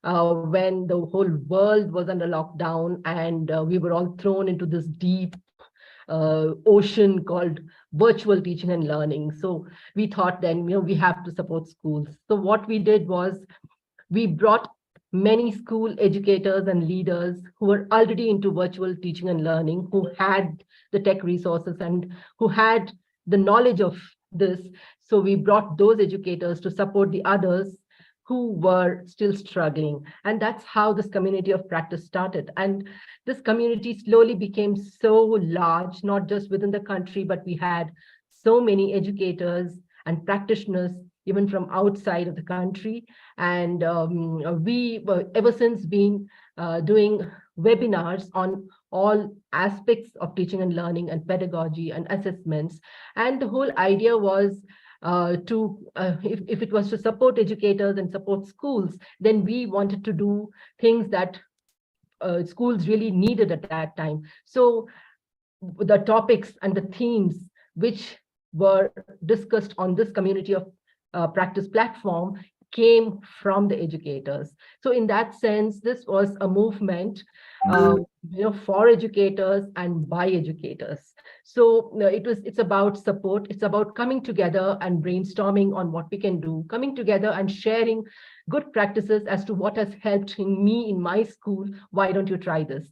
when the whole world was under lockdown and we were all thrown into this deep ocean called virtual teaching and learning. So we thought then, we have to support schools. So what we did was we brought many school educators and leaders who were already into virtual teaching and learning, who had the tech resources and who had the knowledge of this. So we brought those educators to support the others who were still struggling. And that's how this community of practice started. And this community slowly became so large, not just within the country, but we had so many educators and practitioners even from outside of the country. And we were ever since been doing webinars on all aspects of teaching and learning and pedagogy and assessments. And the whole idea was if it was to support educators and support schools, then we wanted to do things that schools really needed at that time. So the topics and the themes which were discussed on this community of practice platform came from the educators. So in that sense, this was a movement for educators and by educators. So it's about support. It's about coming together and brainstorming on what we can do, coming together and sharing good practices as to what has helped me in my school. Why don't you try this?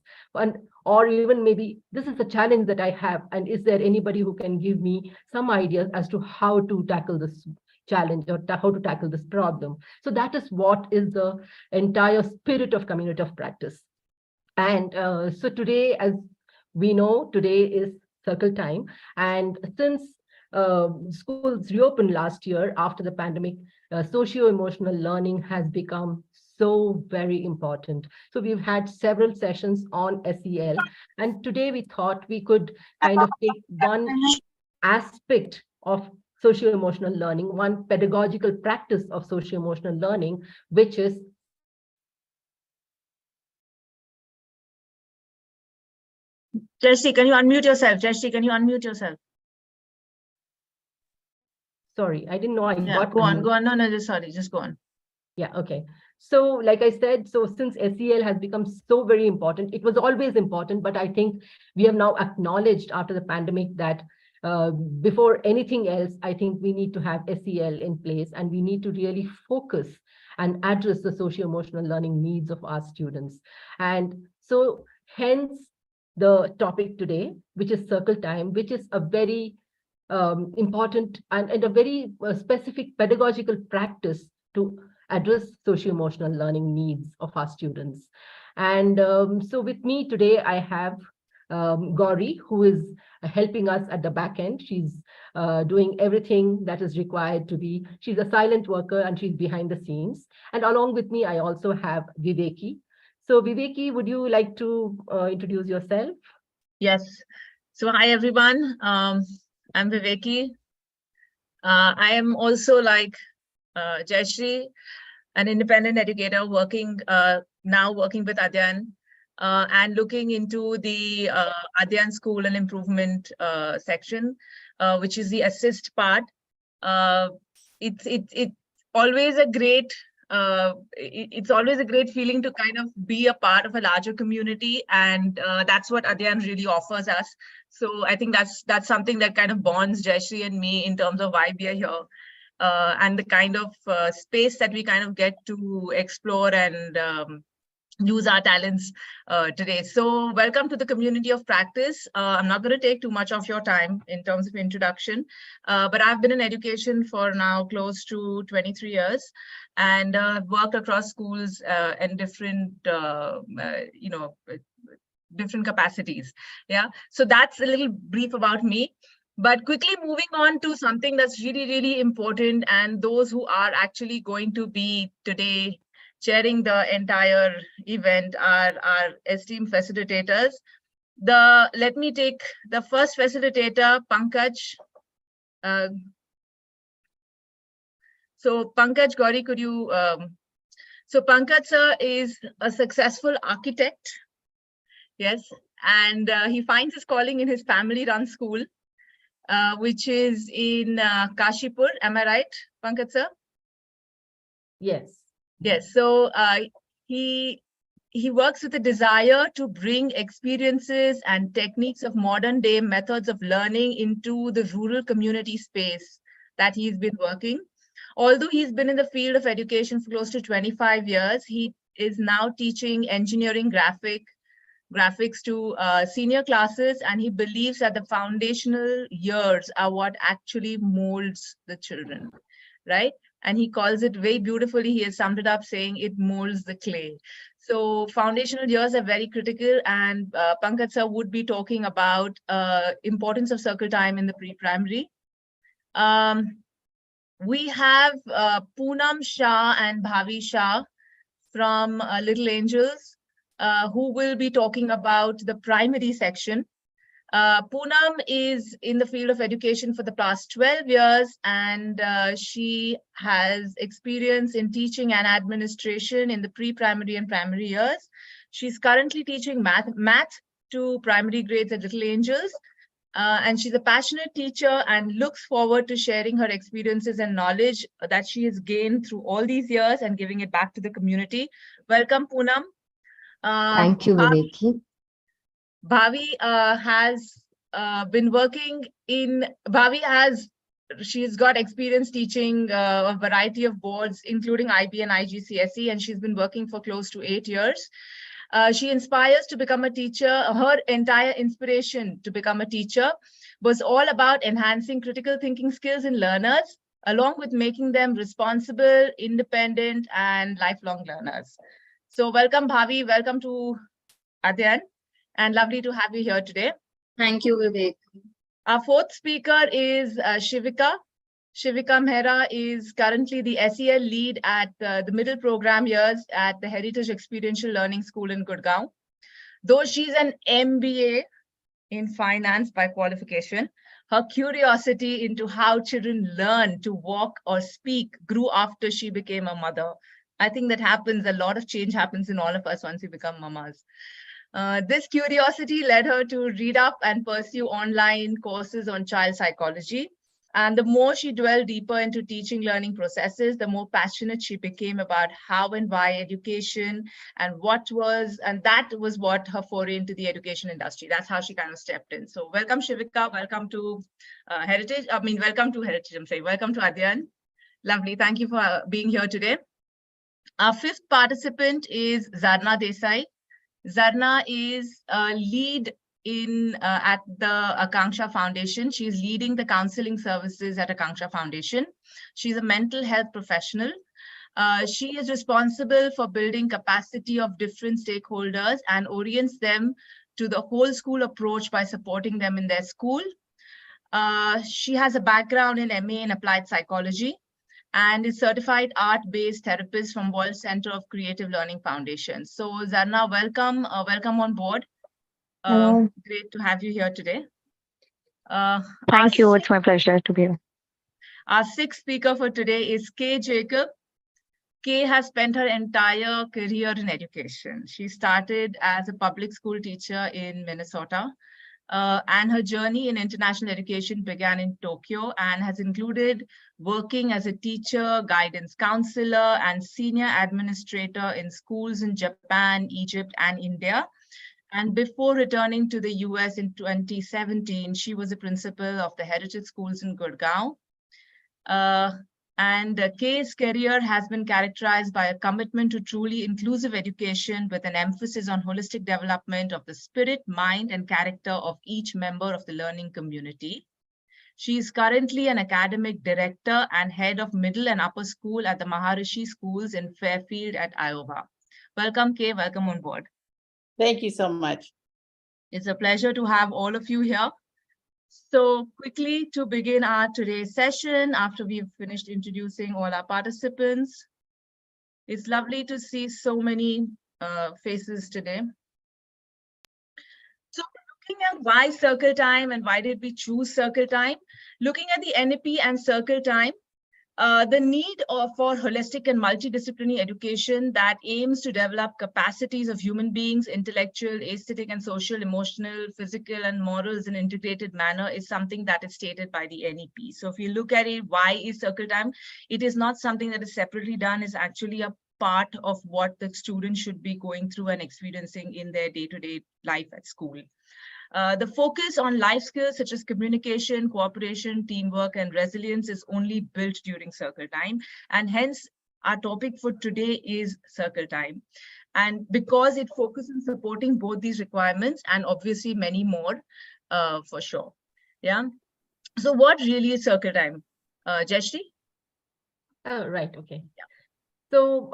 Or even maybe this is a challenge that I have, and is there anybody who can give me some ideas as to how to tackle this challenge or how to tackle this problem? So that is what is the entire spirit of community of practice. And so today, as we know, today is circle time. And since schools reopened last year after the pandemic, socio-emotional learning has become so very important. So we've had several sessions on SEL. And today we thought we could kind of take one aspect of socio-emotional learning, one pedagogical practice of socio-emotional learning, which is Jesse, can you unmute yourself? Jesse, can you unmute yourself? Sorry, I didn't know I got. Go on. No, sorry, just go on. Yeah, okay. So like I said, so since SEL has become so very important, it was always important, but I think we have now acknowledged after the pandemic that before anything else, I think we need to have SEL in place, and we need to really focus and address the socio-emotional learning needs of our students. And so hence the topic today, which is circle time, which is a very important and a very specific pedagogical practice to address socio-emotional learning needs of our students. And so with me today, I have Gauri, who is helping us at the back end. She's doing everything that is required to be. She's a silent worker and she's behind the scenes. And along with me, I also have Viveki. So Viveki, would you like to introduce yourself? Yes. So hi, everyone. I'm Viveki. I am also like Jayashree, an independent educator working now working with Adhyayan and looking into the Adhyayan School and Improvement section, which is the assist part. It's always a great it's always a great feeling to kind of be a part of a larger community, and that's what Adhyayan really offers us. So I think that's something that kind of bonds Jayashree and me in terms of why we are here, and the kind of space that we kind of get to explore and use our talents today. So welcome to the community of practice. I'm not going to take too much of your time in terms of introduction, but I've been in education for now close to 23 years, and worked across schools and different, different capacities. Yeah, so that's a little brief about me. But quickly moving on to something that's really, really important, and those who are actually going to be today chairing the entire event are our esteemed facilitators. Let me take the first facilitator, Pankaj. So Pankaj, Gauri, could you? So Pankaj sir is a successful architect. Yes, and he finds his calling in his family-run school, which is in Kashipur. Am I right, Pankaj sir? Yes. Yes. So He works with a desire to bring experiences and techniques of modern day methods of learning into the rural community space that he's been working. Although he's been in the field of education for close to 25 years, he is now teaching engineering graphics to senior classes, and he believes that the foundational years are what actually molds the children, right? And he calls it very beautifully, he has summed it up saying it molds the clay. So foundational years are very critical, and Pankaj sir would be talking about importance of circle time in the pre-primary. We have Poonam Shah and Bhavi Shah from Little Angels, who will be talking about the primary section. Poonam is in the field of education for the past 12 years, and she has experience in teaching and administration in the pre-primary and primary years. She's currently teaching math to primary grades at Little Angels. And she's a passionate teacher and looks forward to sharing her experiences and knowledge that she has gained through all these years and giving it back to the community. Welcome, Poonam. Thank you, Viveki. Bhavi has been working in, she's got experience teaching a variety of boards, including IB and IGCSE, and she's been working for close to 8 years. She inspires to become a teacher. Her entire inspiration to become a teacher was all about enhancing critical thinking skills in learners, along with making them responsible, independent, and lifelong learners. So welcome, Bhavi. Welcome to Adhyayan, and lovely to have you here today. Thank you, Vivek. Our fourth speaker is Shivika. Shivika Mehra is currently the SEL lead at the middle program years at the Heritage Experiential Learning School in Gurgaon. Though she's an MBA in finance by qualification, her curiosity into how children learn to walk or speak grew after she became a mother. I think that happens, a lot of change happens in all of us once we become mamas. This curiosity led her to read up and pursue online courses on child psychology. And the more she dwelled deeper into teaching learning processes, the more passionate she became about how and why education and that was what her foray into the education industry. That's how she kind of stepped in. So welcome, Shivika. Welcome to welcome to Adhyayan. Lovely. Thank you for being here today. Our fifth participant is Zarna Desai. Zarna is a lead at the Akanksha Foundation. She's leading the counseling services at Akanksha Foundation. She's a mental health professional. She is responsible for building capacity of different stakeholders and orients them to the whole school approach by supporting them in their school. She has a background in MA in applied psychology and is certified art-based therapist from World Center of Creative Learning Foundation. So Zarna, welcome on board. Great to have you here today. Thank you. It's my pleasure to be here. Our sixth speaker for today is Kay Jacob. Kay has spent her entire career in education. She started as a public school teacher in Minnesota, and her journey in international education began in Tokyo and has included working as a teacher, guidance counselor, and senior administrator in schools in Japan, Egypt, and India. And before returning to the US in 2017, she was a principal of the Heritage Schools in Gurgaon. Kay's career has been characterized by a commitment to truly inclusive education with an emphasis on holistic development of the spirit, mind, and character of each member of the learning community. She is currently an academic director and head of middle and upper school at the Maharishi Schools in Fairfield at Iowa. Welcome, Kay. Welcome on board. Thank you so much. It's a pleasure to have all of you here. So quickly to begin our today's session, after we've finished introducing all our participants, it's lovely to see so many faces today. So looking at why circle time and why did we choose circle time, looking at the NEP and circle time, the need for holistic and multidisciplinary education that aims to develop capacities of human beings, intellectual, aesthetic, and social, emotional, physical, and morals in an integrated manner is something that is stated by the NEP. So if you look at it, why is circle time? It is not something that is separately done. It's actually a part of what the students should be going through and experiencing in their day-to-day life at school. The focus on life skills such as communication, cooperation, teamwork, and resilience is only built during circle time. And hence, our topic for today is circle time. And because it focuses on supporting both these requirements and obviously many more, for sure. Yeah. So what really is circle time? Jayashree? Right. Okay. Yeah. So,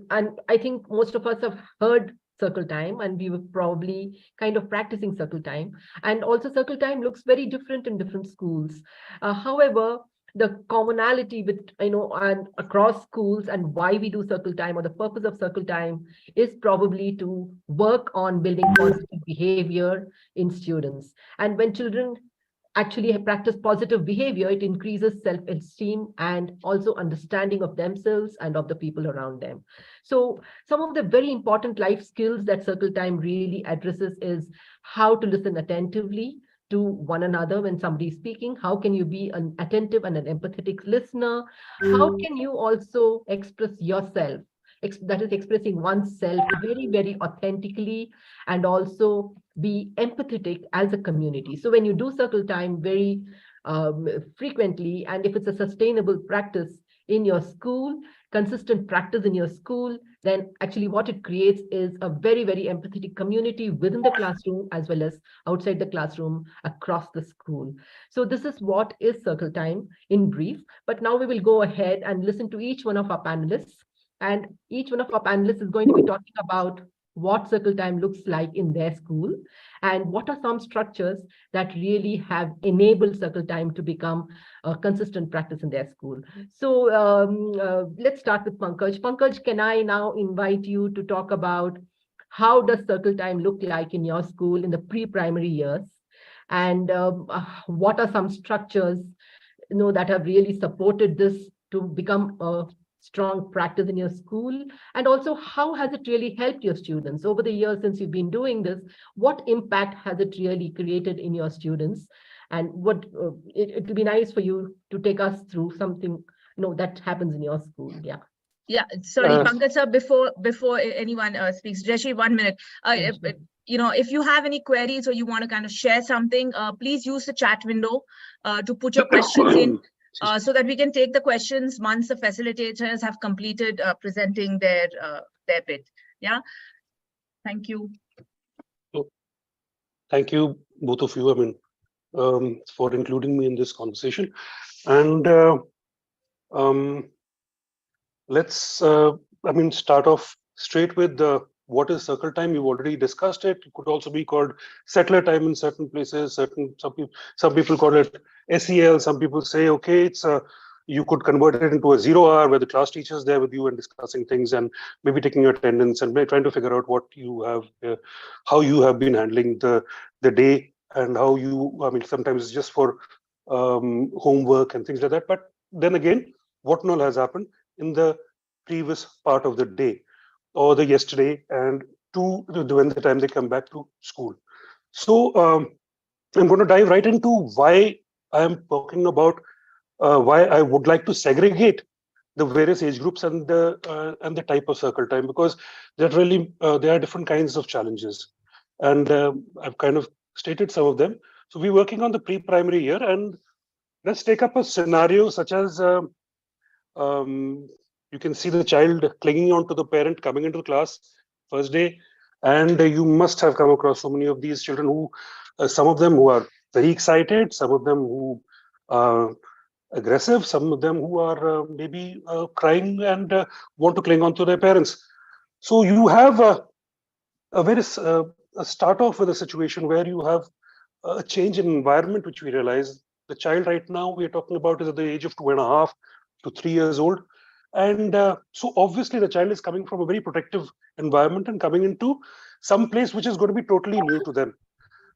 and I think most of us have heard circle time, and we were probably kind of practicing circle time. And also circle time looks very different in different schools. However, the commonality with, and across schools and why we do circle time, or the purpose of circle time, is probably to work on building positive behavior in students. And when children actually practice positive behavior, it increases self-esteem and also understanding of themselves and of the people around them. So some of the very important life skills that circle time really addresses is how to listen attentively to one another when somebody is speaking. How can you be an attentive and an empathetic listener? How can you also express yourself? That is expressing oneself very, very authentically, and also be empathetic as a community. So when you do circle time very frequently, and if it's a sustainable practice in your school, consistent practice in your school, then actually what it creates is a very, very empathetic community within the classroom as well as outside the classroom across the school. So this is what is circle time in brief. But now we will go ahead and listen to each one of our panelists. And each one of our panelists is going to be talking about what circle time looks like in their school, and what are some structures that really have enabled circle time to become a consistent practice in their school. So let's start with Pankaj. Pankaj, can I now invite you to talk about how does circle time look like in your school in the pre-primary years, and what are some structures that have really supported this to become a strong practice in your school, and also how has it really helped your students over the years since you've been doing this? What impact has it really created in your students, and what it will be nice for you to take us through something that happens in your school. Yeah, sorry, Pankaj sir, before anyone speaks, Jayashree, 1 minute. If you have any queries or you want to kind of share something, please use the chat window to put your questions in. So that we can take the questions once the facilitators have completed presenting their bit. Yeah, thank you. Thank you, both of you, for including me in this conversation. And let's, start off straight with what is circle time. You've already discussed it. It could also be called settler time in certain places. Some people call it SEL. Some people say, okay, it's you could convert it into a 0 hour where the class teacher is there with you and discussing things and maybe taking your attendance and trying to figure out what you have, how you have been handling the day, and how you, sometimes it's just for homework and things like that. But then again, what all has happened in the previous part of the day or the yesterday, and to when the time they come back to school. So I'm going to dive right into why I am talking about why I would like to segregate the various age groups and the type of circle time, because there are different kinds of challenges, and I've kind of stated some of them. So we're working on the pre-primary year, and let's take up a scenario such as you can see the child clinging on to the parent coming into class first day, and you must have come across so many of these children who, some of them who are very excited, some of them who are aggressive, some of them who are maybe crying and want to cling on to their parents. So you have a start off with a situation where you have a change in environment, which we realize the child right now we are talking about is at the age of 2.5 to 3 years old. And so obviously the child is coming from a very protective environment and coming into some place which is going to be totally new to them.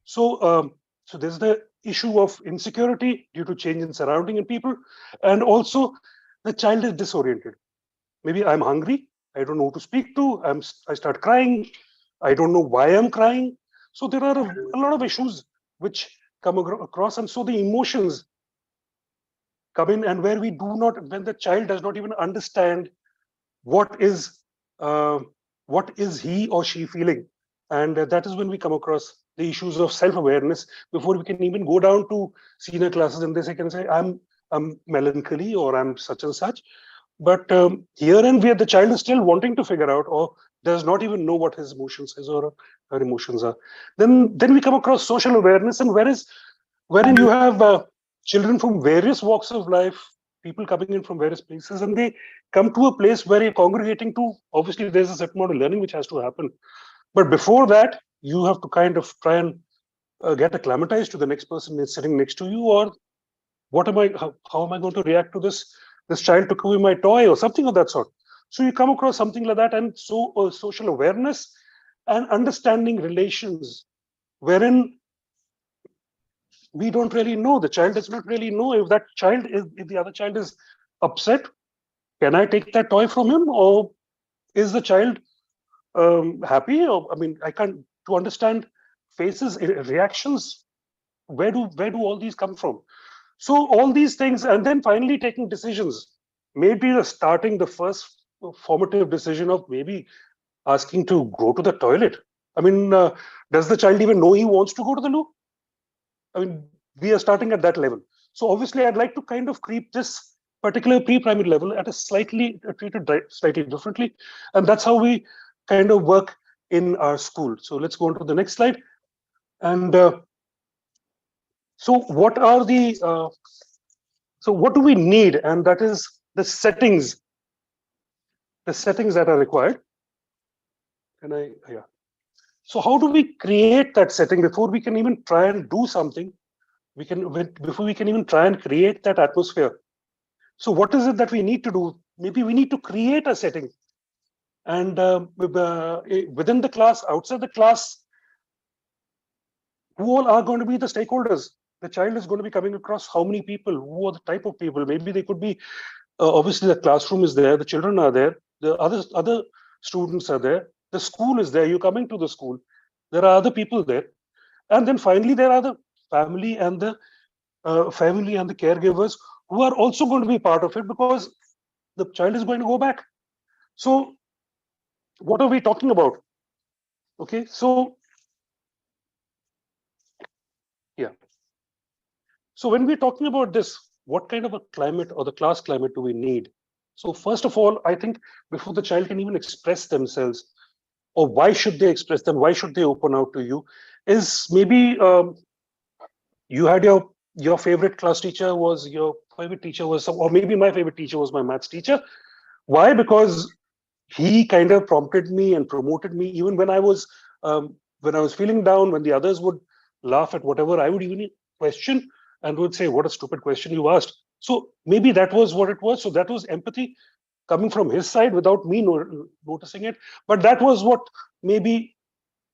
So so there's the issue of insecurity due to change in surrounding and people, and also the child is disoriented. Maybe I'm hungry, I don't know who to speak to, I start crying, I don't know why I'm crying. So there are a lot of issues which come across, and so the emotions come in, and where we do not, when the child does not even understand what is uh, he or she feeling, and that is when we come across the issues of self-awareness before we can even go down to senior classes, and they can say, I'm melancholy or I'm such and such. But here and where the child is still wanting to figure out, or does not even know what his emotions is or her emotions are, then we come across social awareness, and wherein you have children from various walks of life, people coming in from various places, and they come to a place where you're congregating to. Obviously, there's a certain amount of learning which has to happen, but before that, you have to kind of try and get acclimatized to the next person that's sitting next to you, or what am I? How am I going to react to this? This child took away my toy, or something of that sort. So you come across something like that, and so social awareness and understanding relations, wherein we don't really know. The child does not really know if if the other child is upset. Can I take that toy from him, or is the child happy? Or I mean, I can't to understand faces, reactions. Where do all these come from? So all these things, and then finally taking decisions. Maybe starting the first formative decision of maybe asking to go to the toilet. I mean, does the child even know he wants to go to the loo? I mean, we are starting at that level. So obviously, I'd like to kind of creep this particular pre-primary level at a treated slightly differently, and that's how we kind of work in our school. So let's go on to the next slide. And so, what are the what do we need? And that is the settings that are required. Yeah. So how do we create that setting before we can even try and do something? Before we can even try and create that atmosphere. So what is it that we need to do? Maybe we need to create a setting, and within the class, outside the class, who all are going to be the stakeholders? The child is going to be coming across how many people? Who are the type of people? Maybe they could be obviously the classroom is there, the children are there, the other students are there, the school is there. You're coming to the school. There are other people there, and then finally there are the family and the caregivers who are also going to be part of it, because the child is going to go back. So what are we talking about? Okay, so yeah. So when we're talking about this, what kind of a climate or the class climate do we need? So first of all, I think before the child can even express themselves, or why should they express them, why should they open out to you, is maybe you had your favorite class teacher was your favorite teacher was or maybe my favorite teacher was my maths teacher. Why? Because he kind of prompted me and promoted me even when I was feeling down, when the others would laugh at whatever I would even question and would say, what a stupid question you asked. So maybe that was what it was. So that was empathy coming from his side without me noticing it. But that was what maybe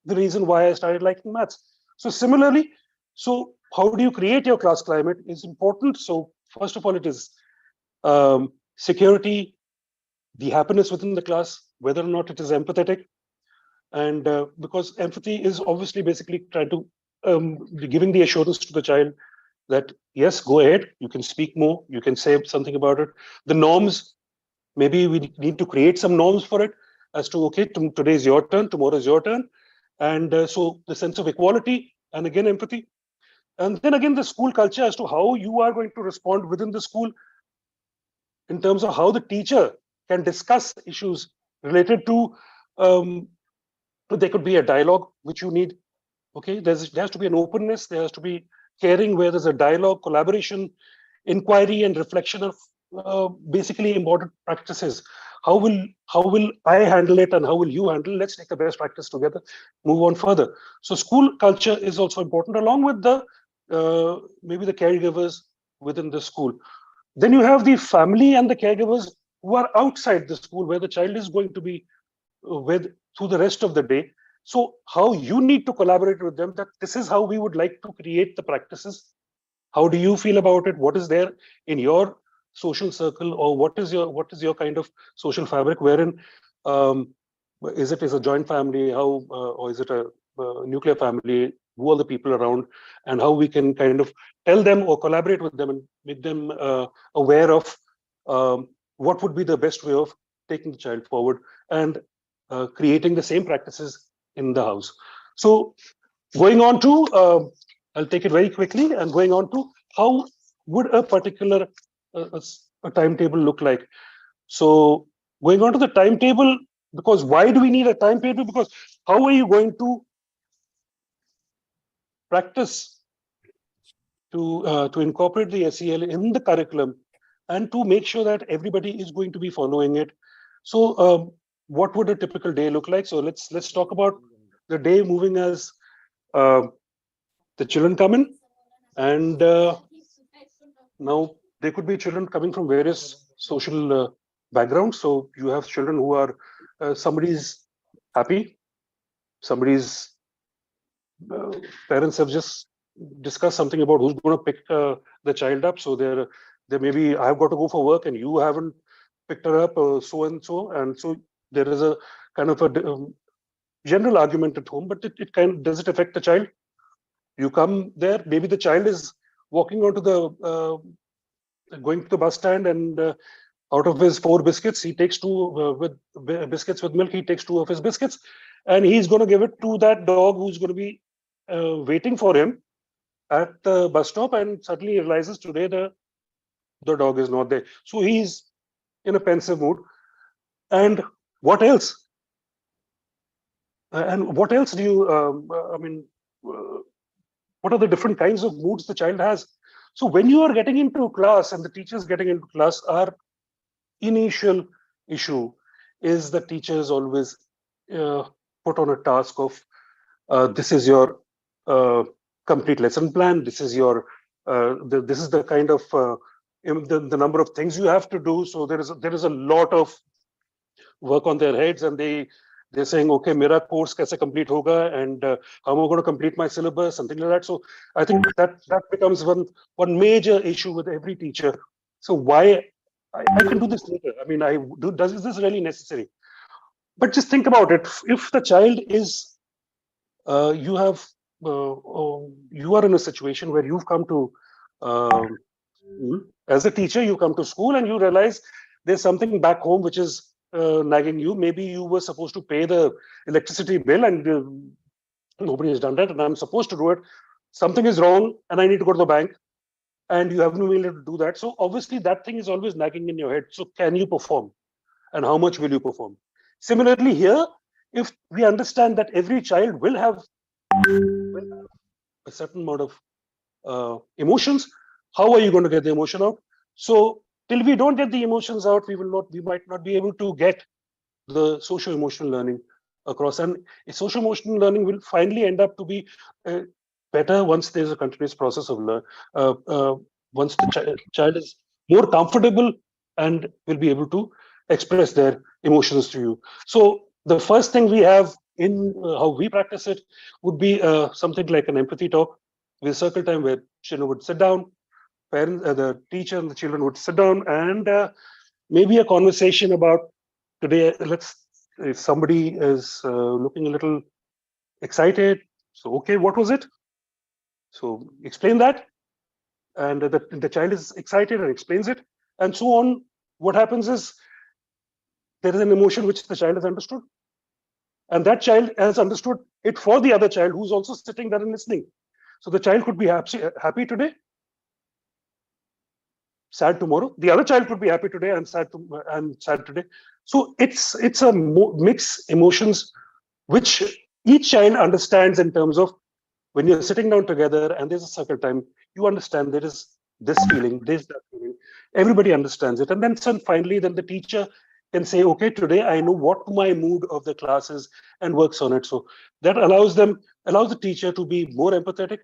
the reason why I started liking maths. So similarly, so how do you create your class climate is important. So first of all, it is security, the happiness within the class, whether or not it is empathetic. And because empathy is obviously basically trying to giving the assurance to the child that yes, go ahead, you can speak more, you can say something about it. The norms, maybe we need to create some norms for it as to, okay, today is your turn, tomorrow is your turn. And so the sense of equality, and again empathy, and then again the school culture as to how you are going to respond within the school in terms of how the teacher can discuss issues related to there could be a dialogue which you need. Okay, there has to be an openness, there has to be caring, where there's a dialogue, collaboration, inquiry, and reflection of basically important practices. How will I handle it, and how will you handle it? Let's take the best practice together, move on further. So school culture is also important, along with the maybe the caregivers within the school. Then you have the family and the caregivers who are outside the school, where the child is going to be with through the rest of the day. So how you need to collaborate with them, that this is how we would like to create the practices. How do you feel about it? What is there in your social circle, or what is your kind of social fabric, wherein is it is a joint family, how or is it a nuclear family, who are the people around, and how we can kind of tell them or collaborate with them and make them aware of what would be the best way of taking the child forward and creating the same practices in the house. So going on to, I'll take it very quickly, and going on to how would a particular a timetable look like. So going on to the timetable, because why do we need a timetable? Because how are you going to practice to incorporate the SEL in the curriculum and to make sure that everybody is going to be following it? So what would a typical day look like? So let's talk about the day moving as the children come in, and now there could be children coming from various social backgrounds. So you have children who are somebody's happy, somebody's parents have just discussed something about who's going to pick the child up. So there may be, I've got to go for work and you haven't picked her up, so and so, and so there is a kind of a general argument at home. But it kind of, does it affect the child? You come there, maybe the child is walking onto the going to the bus stand, and out of his 4 biscuits, he takes 2 with biscuits with milk. He takes 2 of his biscuits, and he's going to give it to that dog who's going to be waiting for him at the bus stop, and suddenly he realizes today the dog is not there. So he's in a pensive mood. And what else? And what else do you? I mean, what are the different kinds of moods the child has? So when you are getting into class and the teachers getting into class, our initial issue is the teachers always put on a task of this is your complete lesson plan. This is your this is the kind of the number of things you have to do. So there is a lot of work on their heads, and they're saying, okay, mera course kaise complete hoga, and how am I going to complete my syllabus, something like that. So I think that becomes one major issue with every teacher. So why I can do this later. I mean, is this really necessary? But just think about it. If the child is, you are in a situation where you've come to, as a teacher, you come to school and you realize there's something back home which is nagging you. Maybe you were supposed to pay the electricity bill and nobody has done that, and I'm supposed to do it. Something is wrong and I need to go to the bank, and you haven't been able to do that. So obviously that thing is always nagging in your head. So can you perform, and how much will you perform? Similarly here, if we understand that every child will have a certain amount of emotions, how are you going to get the emotion out? So till we don't get the emotions out, we might not be able to get the social emotional learning across. And social emotional learning will finally end up to be better once there's a continuous process of once the child is more comfortable and will be able to express their emotions to you. So the first thing we have in how we practice it would be something like an empathy talk with circle time, where children would sit down, parents, the teacher and the children would sit down, and maybe a conversation about today. If somebody is looking a little excited, so okay, what was it? So explain that, and the child is excited and explains it, and so on. What happens is there is an emotion which the child has understood, and that child has understood it for the other child who's also sitting there and listening. So the child could be happy today, sad tomorrow. The other child could be happy today and sad today. So it's a mix emotions which each child understands in terms of when you're sitting down together and there's a circle time, you understand there is this feeling, there's that feeling. Everybody understands it. And then finally, then the teacher can say, okay, today I know what my mood of the class is, and works on it. So that allows the teacher to be more empathetic,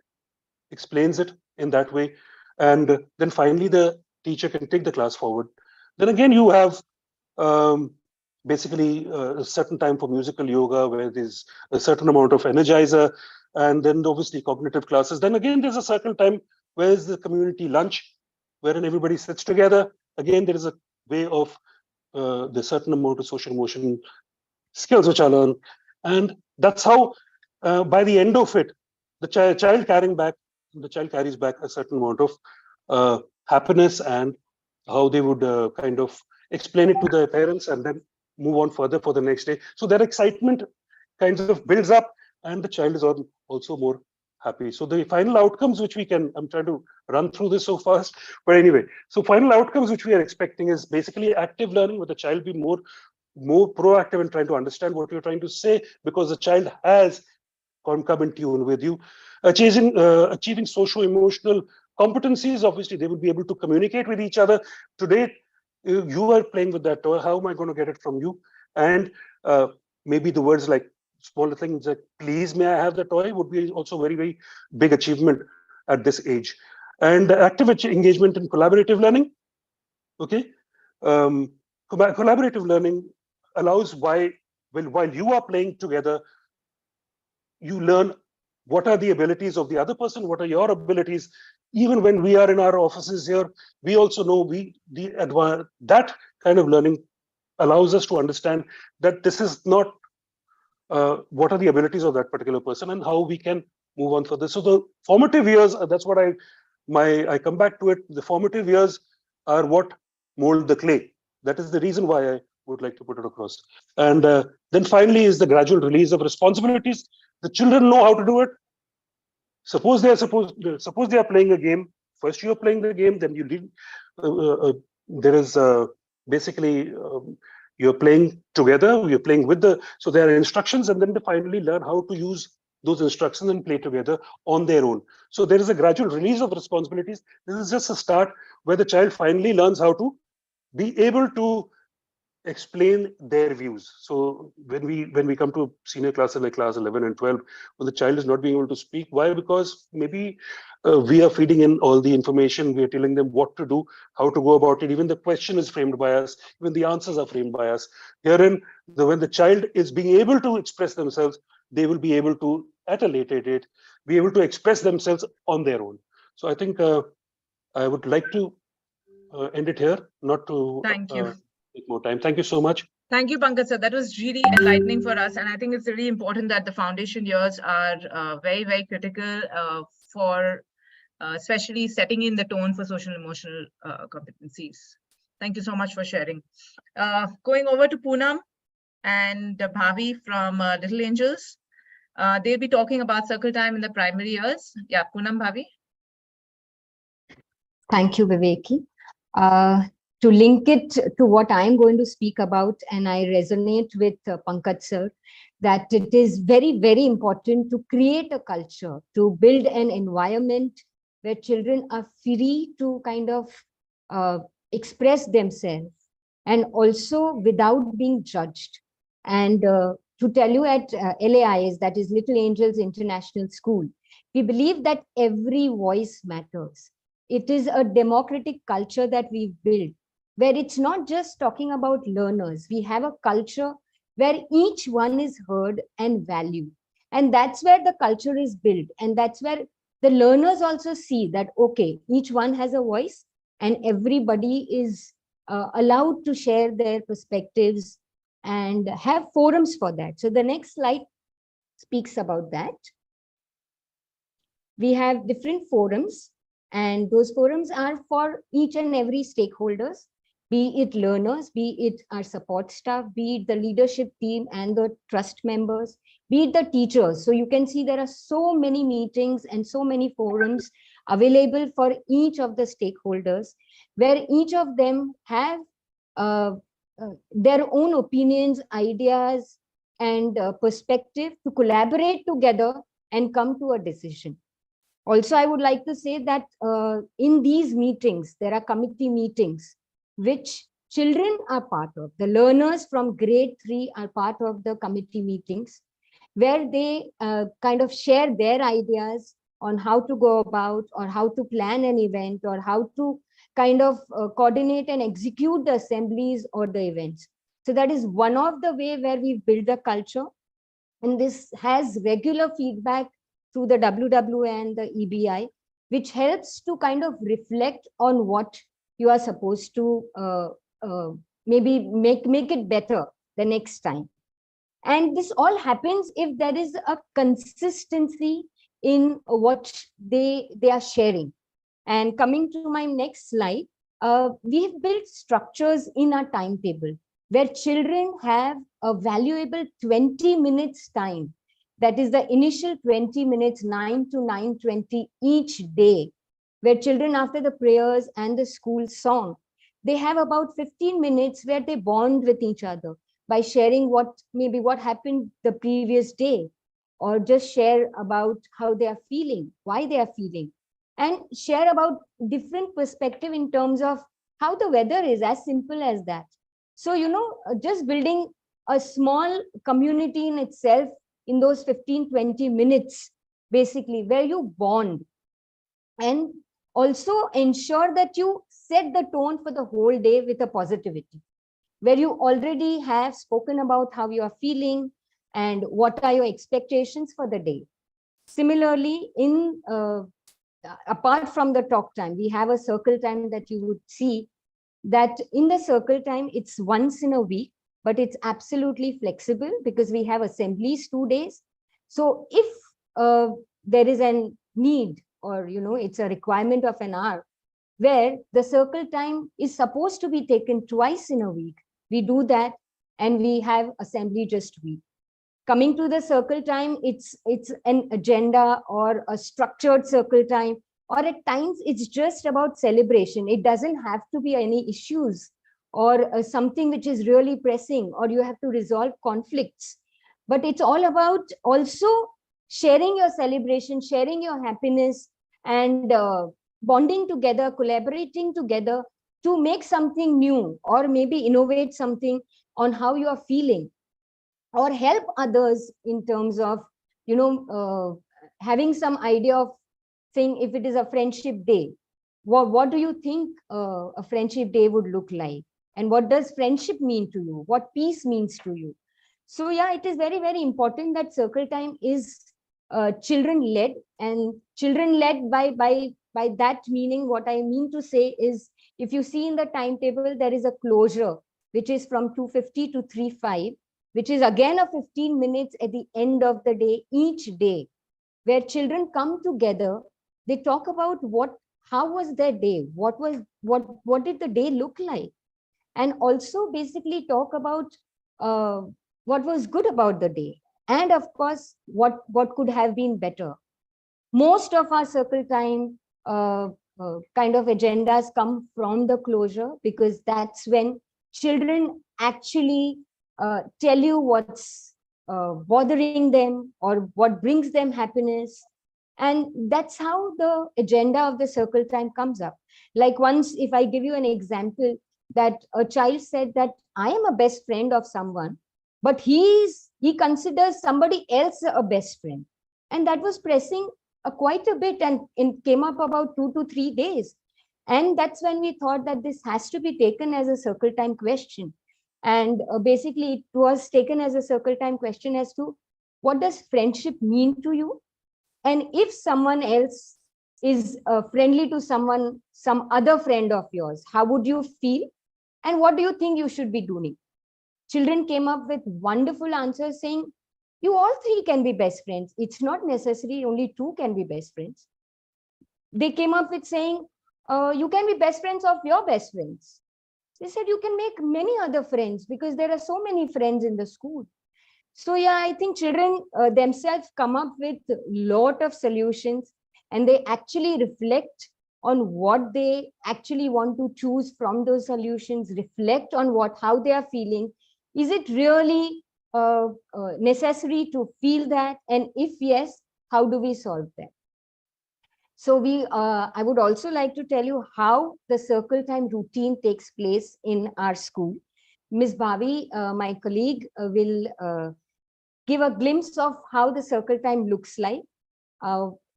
explains it in that way. And then finally, the teacher can take the class forward. Then again, you have basically a certain time for musical yoga, where there's a certain amount of energizer, and then obviously cognitive classes. Then again, there's a circle time where is the community lunch, wherein everybody sits together. Again, there is a way of the certain amount of social emotion skills which I learn, and that's how by the end of it, the child carries back a certain amount of happiness, and how they would kind of explain it to their parents, and then move on further for the next day. So that excitement kind of builds up, and the child is also more happy. So the final outcomes which we can, I'm trying to run through this so fast, but anyway, so final outcomes which we are expecting is basically active learning, where the child be more proactive in trying to understand what you're trying to say, because the child has come in tune with you. Achieving socio-emotional competencies, obviously they will be able to communicate with each other. Today, you are playing with that toy. How am I going to get it from you? And maybe the words like smaller things like, please, may I have the toy, would be also very, very big achievement at this age. And active engagement in collaborative learning. Okay. Collaborative learning allows while you are playing together, you learn what are the abilities of the other person, what are your abilities. Even when we are in our offices here, we also know that kind of learning allows us to understand that this is not what are the abilities of that particular person and how we can move on for this. So the formative years, that's what I come back to it. The formative years are what mold the clay. That is the reason why I would like to put it across. And then finally is the gradual release of responsibilities. The children know how to do it. Suppose they are playing a game. First you are playing the game, then you lead. There is basically you're playing together. You're playing with so there are instructions, and then they finally learn how to use those instructions and play together on their own. So there is a gradual release of responsibilities. This is just a start where the child finally learns how to be able to explain their views. So when we come to senior classes like class 11 and 12, when the child is not being able to speak, why? Because maybe we are feeding in all the information, we are telling them what to do, how to go about it. Even the question is framed by us, even the answers are framed by us. Herein, when the child is being able to express themselves, they will be able to, at a later date, be able to express themselves on their own. So I think I would like to end it here, not to Thank you. take more time. Thank you so much. Thank you, Pankaj sir. That was really enlightening for us. And I think it's really important that the foundation years are very, very critical for especially setting in the tone for social emotional competencies. Thank you so much for sharing. Going over to Poonam and Bhavi from Little Angels. They'll be talking about circle time in the primary years. Yeah, Poonam, Bhavi. Thank you, Viveki. To link it to what I'm going to speak about, and I resonate with Pankaj sir, that it is very, very important to create a culture, to build an environment where children are free to kind of express themselves, and also without being judged. And to tell you, at LAIS, that is Little Angels International School, we believe that every voice matters. It is a democratic culture that we've built, where it's not just talking about learners. We have a culture where each one is heard and valued. And that's where the culture is built. And that's where the learners also see that, okay, each one has a voice and everybody is allowed to share their perspectives and have forums for that. So the next slide speaks about that. We have different forums, and those forums are for each and every stakeholders, be it learners, be it our support staff, be it the leadership team and the trust members, be it the teachers. So you can see there are so many meetings and so many forums available for each of the stakeholders, where each of them have their own opinions, ideas, and perspective to collaborate together and come to a decision. Also, I would like to say that in these meetings, there are committee meetings, which children are part of. The learners from grade 3 are part of the committee meetings, where they kind of share their ideas on how to go about, or how to plan an event, or how to kind of coordinate and execute the assemblies or the events. So that is one of the way where we build a culture. And this has regular feedback through the WWA and the EBI, which helps to kind of reflect on what you are supposed to maybe make it better the next time. And this all happens if there is a consistency in what they are sharing. And coming to my next slide, we've built structures in our timetable. where children have a valuable 20 minutes time. That is the initial 20 minutes, 9 to 9:20 each day, where children, after the prayers and the school song, they have about 15 minutes where they bond with each other by sharing what happened the previous day, or just share about how they are feeling, why they are feeling, and share about different perspective in terms of how the weather is, as simple as that. So, just building a small community in itself in those 15-20 minutes, basically, where you bond and also ensure that you set the tone for the whole day with a positivity, where you already have spoken about how you are feeling and what are your expectations for the day. Similarly, apart from the talk time, we have a circle time that you would see that in the circle time, it's once in a week, but it's absolutely flexible because we have assemblies 2 days. So if there is a need, or it's a requirement of an hour where the circle time is supposed to be taken twice in a week, we do that, and we have assembly just week. Coming to the circle time, it's an agenda or a structured circle time, or at times it's just about celebration. It doesn't have to be any issues or something which is really pressing, or you have to resolve conflicts. But it's all about also sharing your celebration, sharing your happiness, and bonding together, collaborating together to make something new, or maybe innovate something on how you are feeling, or help others in terms of, having some idea of saying, if it is a friendship day, what do you think a friendship day would look like? And what does friendship mean to you? What peace means to you? So yeah, it is very, very important that circle time is children led, and children led by that meaning, what I mean to say is, if you see in the timetable, there is a closure, which is from 2:50 to 3:05, which is again a 15 minutes at the end of the day, each day, where children come together. They talk about how was their day? What did the day look like? And also basically talk about what was good about the day. And of course, what could have been better. Most of our circle time kind of agendas come from the closure, because that's when children actually tell you what's bothering them or what brings them happiness. And that's how the agenda of the circle time comes up. Like once, if I give you an example, that a child said that I am a best friend of someone, but he considers somebody else a best friend. And that was pressing quite a bit, and it came up about 2 to 3 days. And that's when we thought that this has to be taken as a circle time question. And basically it was taken as a circle time question as to, what does friendship mean to you? And if someone else is friendly to some other friend of yours, how would you feel? And what do you think you should be doing? Children came up with wonderful answers saying, you all three can be best friends. It's not necessary only two can be best friends. They came up with saying, you can be best friends of your best friends. They said you can make many other friends because there are so many friends in the school. So yeah, I think children themselves come up with a lot of solutions, and they actually reflect on what they actually want to choose from those solutions, reflect on how they are feeling. Is it really necessary to feel that? And if yes, how do we solve that? So I would also like to tell you how the circle time routine takes place in our school. Ms. Bhavi, my colleague, will give a glimpse of how the circle time looks like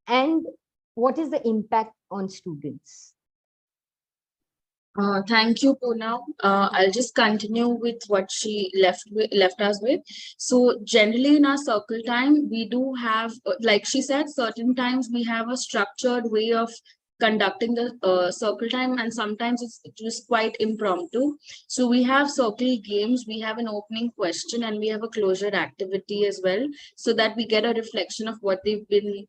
and what is the impact on students. Thank you, Poonam. I'll just continue with what she left us with. So generally in our circle time, we do have, like she said, certain times we have a structured way of conducting the circle time, and sometimes it's just quite impromptu. So we have circle games, we have an opening question, and we have a closure activity as well, so that we get a reflection of what they've been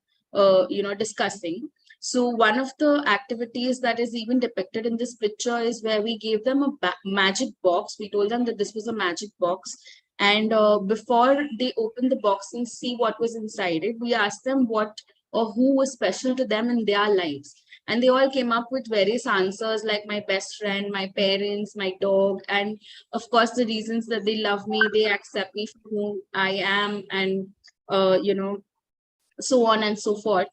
discussing. So one of the activities that is even depicted in this picture is where we gave them a magic box. We told them that this was a magic box. And before they opened the box and see what was inside it, we asked them what or who was special to them in their lives. And they all came up with various answers like my best friend, my parents, my dog, and of course the reasons that they love me, they accept me for who I am, and so on and so forth.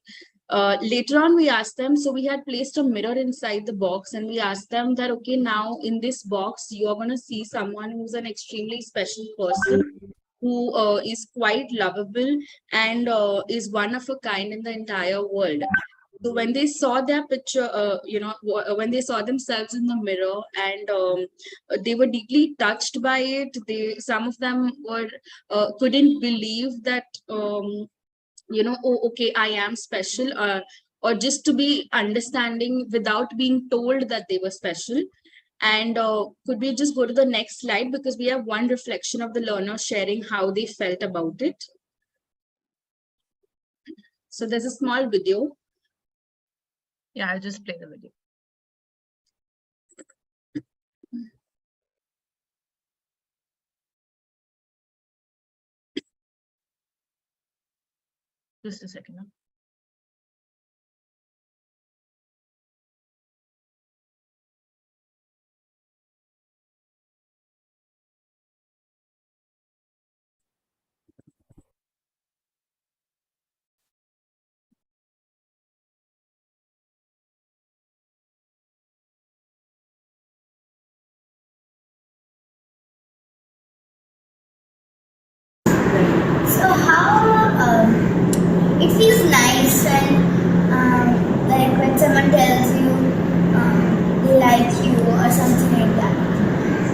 Later on, we asked them, so we had placed a mirror inside the box and we asked them that, okay, now in this box, you're going to see someone who's an extremely special person who is quite lovable and is one of a kind in the entire world. So when they saw their picture, when they saw themselves in the mirror and they were deeply touched by it, some of them couldn't believe that, oh, okay, I am special, or just to be understanding without being told that they were special. And could we just go to the next slide, because we have one reflection of the learner sharing how they felt about it. So there's a small video. Yeah, I'll just play the video. Just a second. Huh? So how it feels nice when like when someone tells you they like you or something like that.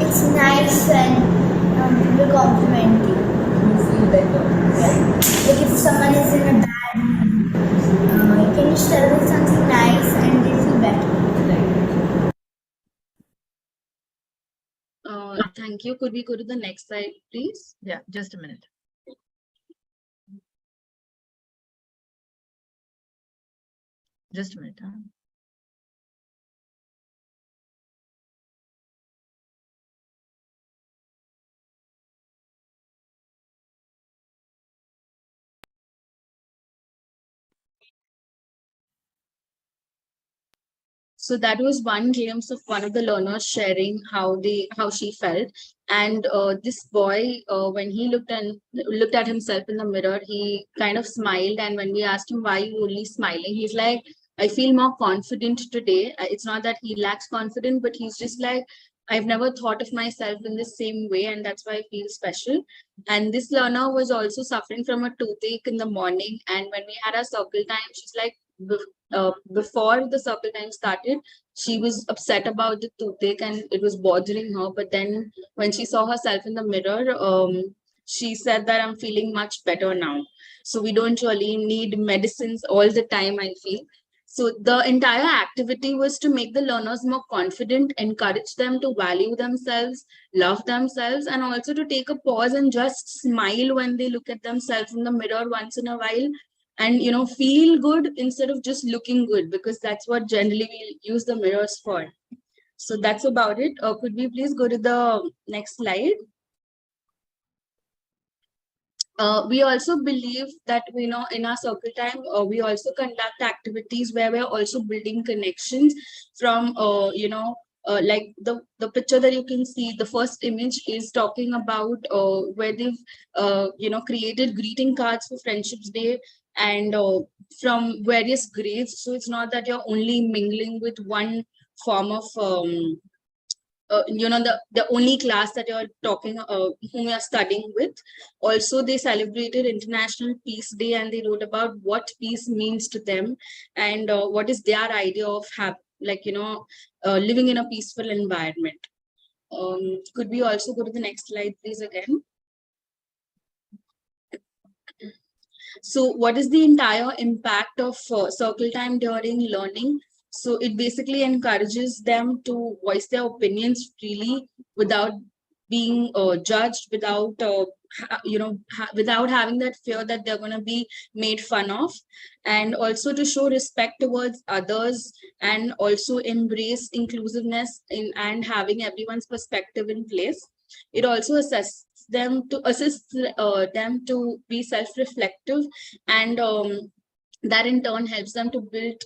It's nice when people compliment you. You feel better. Yeah. Like if someone is in a bad mood, can you tell them something nice and they feel better. Thank you. Could we go to the next slide, please? Yeah, just a minute. Just a minute. Huh? So that was one glimpse of one of the learners sharing how she felt. And this boy, when he looked at himself in the mirror, he kind of smiled. And when we asked him why you only smiling, he's like, I feel more confident today. It's not that he lacks confidence, but he's just like, I've never thought of myself in the same way, and that's why I feel special. And this learner was also suffering from a toothache in the morning. And when we had our circle time, she's like, before the circle time started, she was upset about the toothache and it was bothering her. But then when she saw herself in the mirror, she said that I'm feeling much better now. So we don't really need medicines all the time, I feel. So the entire activity was to make the learners more confident, encourage them to value themselves, love themselves, and also to take a pause and just smile when they look at themselves in the mirror once in a while, and feel good instead of just looking good, because that's what generally we use the mirrors for. So that's about it. Could we please go to the next slide? We also believe that in our circle time, we also conduct activities where we're also building connections from like the picture that you can see. The first image is talking about where they've created greeting cards for Friendships Day, and from various grades. So it's not that you're only mingling with one form of the only class that you're talking, whom you're studying with. Also, they celebrated International Peace Day, and they wrote about what peace means to them, and what is their idea of living in a peaceful environment. Could we also go to the next slide, please, again? So what is the entire impact of circle time during learning? So it basically encourages them to voice their opinions freely without being judged without without having that fear that they're going to be made fun of, and also to show respect towards others, and also embrace inclusiveness in and having everyone's perspective in place. It also assists them to be self-reflective, and that in turn helps them to build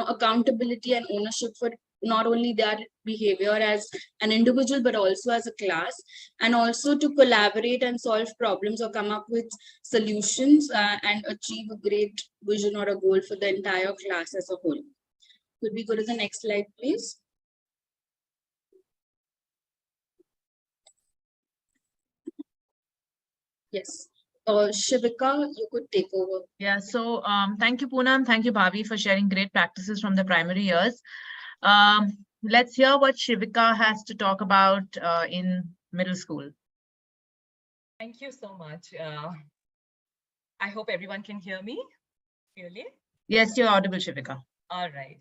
accountability and ownership for not only their behavior as an individual but also as a class, and also to collaborate and solve problems or come up with solutions, and achieve a great vision or a goal for the entire class as a whole. Could we go to the next slide, please? Yes. Shivika, you could take over. Yeah, so thank you, Poonam. Thank you, Bhavi, for sharing great practices from the primary years. Let's hear what Shivika has to talk about in middle school. Thank you so much. I hope everyone can hear me clearly. Yes, you're audible, Shivika. All right.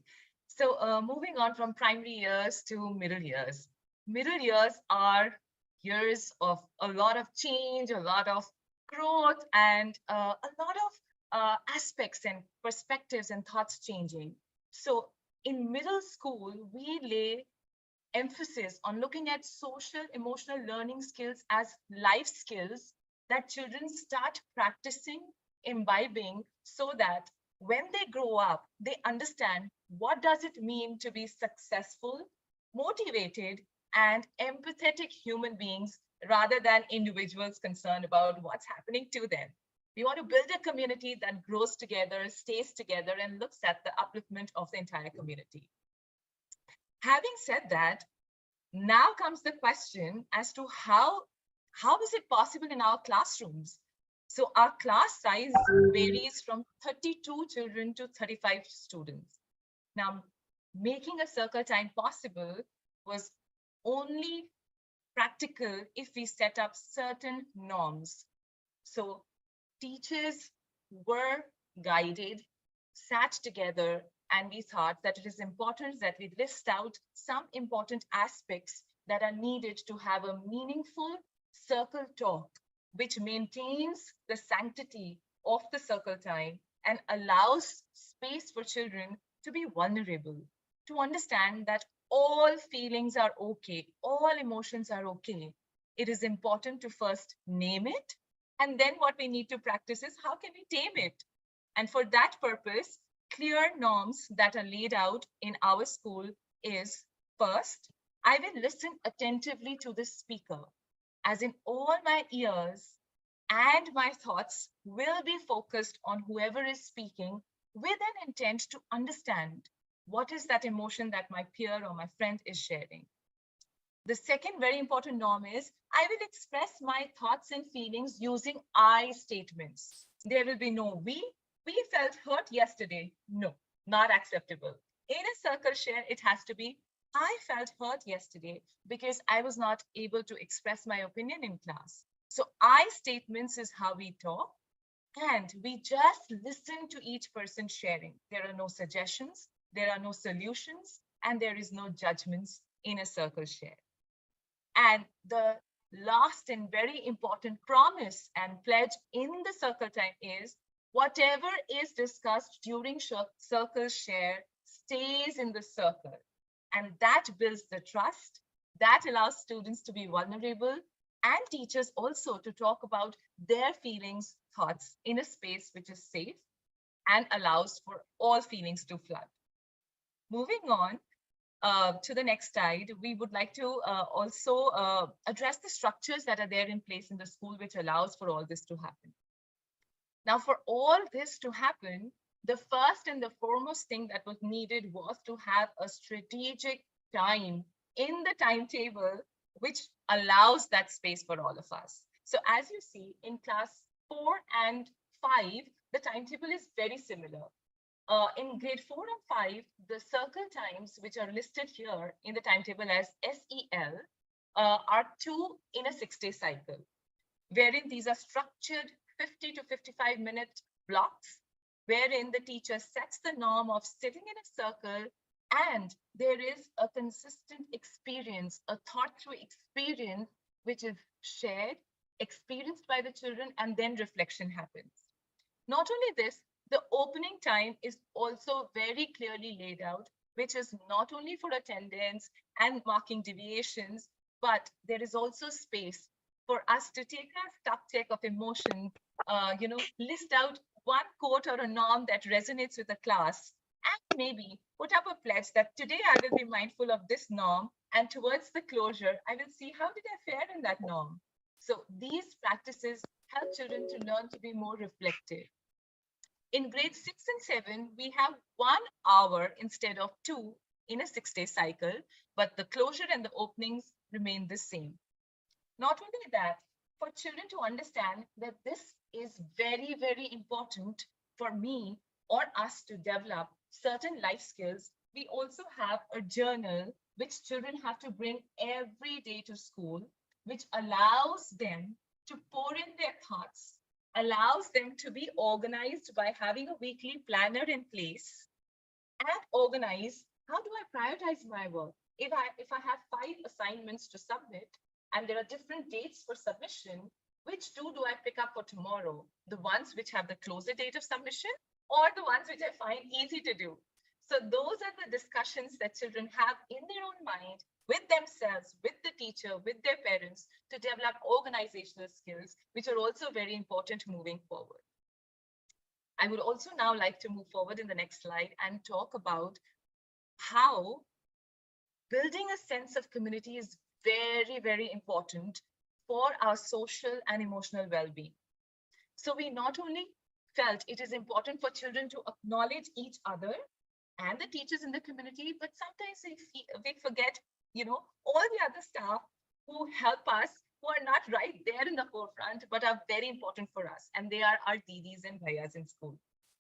So moving on from primary years to middle years. Middle years are years of a lot of change, a lot of growth, and a lot of aspects and perspectives and thoughts changing. So in middle school, we lay emphasis on looking at social emotional learning skills as life skills that children start practicing, imbibing, so that when they grow up, they understand what does it mean to be successful, motivated, and empathetic human beings rather than individuals concerned about what's happening to them. We want to build a community that grows together, stays together, and looks at the upliftment of the entire community. Having said that, now comes the question as to how is it possible in our classrooms? So our class size varies from 32 children to 35 students. Now, making a circle time possible was only practical if we set up certain norms. So teachers were guided, sat together, and we thought that it is important that we list out some important aspects that are needed to have a meaningful circle talk, which maintains the sanctity of the circle time and allows space for children to be vulnerable, to understand that all feelings are okay, all emotions are okay. It is important to first name it, and then what we need to practice is how can we tame it? And for that purpose, clear norms that are laid out in our school is, first, I will listen attentively to the speaker, as in all my ears and my thoughts will be focused on whoever is speaking with an intent to understand what is that emotion that my peer or my friend is sharing. The second very important norm is I will express my thoughts and feelings using I statements. There will be no we felt hurt yesterday. No, not acceptable. In a circle share, it has to be I felt hurt yesterday because I was not able to express my opinion in class. So I statements is how we talk, and we just listen to each person sharing. There are no suggestions, there are no solutions, and there is no judgments in a circle share. And the last and very important promise and pledge in the circle time is whatever is discussed during circle share stays in the circle. And that builds the trust, that allows students to be vulnerable, and teachers also to talk about their feelings, thoughts in a space which is safe and allows for all feelings to flood. Moving on to the next slide, we would like to also address the structures that are there in place in the school which allows for all this to happen. Now, for all this to happen, the first and the foremost thing that was needed was to have a strategic time in the timetable which allows that space for all of us. So as you see in class 4 and 5, the timetable is very similar. In grade 4 and 5, the circle times which are listed here in the timetable as SEL are 2 in a 6-day cycle, wherein these are structured 50 to 55 minute blocks, wherein the teacher sets the norm of sitting in a circle and there is a consistent experience, a thought through experience which is shared, experienced by the children, and then reflection happens. Not only this, the opening time is also very clearly laid out, which is not only for attendance and marking deviations, but there is also space for us to take a stock check of emotions, list out one quote or a norm that resonates with the class, and maybe put up a pledge that today I will be mindful of this norm, and towards the closure, I will see how did I fare in that norm. So these practices help children to learn to be more reflective. In grades 6 and 7, we have 1 hour instead of 2 in a 6-day cycle, but the closure and the openings remain the same. Not only that, for children to understand that this is very, very important for me or us to develop certain life skills, we also have a journal which children have to bring every day to school, which allows them to pour in their thoughts, allows them to be organized by having a weekly planner in place, and organize how do I prioritize my work. If I have 5 assignments to submit and there are different dates for submission, which two do I pick up for tomorrow? The ones which have the closer date of submission, or the ones which I find easy to do? So those are the discussions that children have in their own mind, with themselves, with the teacher, with their parents, to develop organizational skills, which are also very important moving forward. I would also now like to move forward in the next slide and talk about how building a sense of community is very, very important for our social and emotional well-being. So we not only felt it is important for children to acknowledge each other and the teachers in the community, but sometimes we forget, all the other staff who help us, who are not right there in the forefront, but are very important for us. And they are our didis and bhaias in school.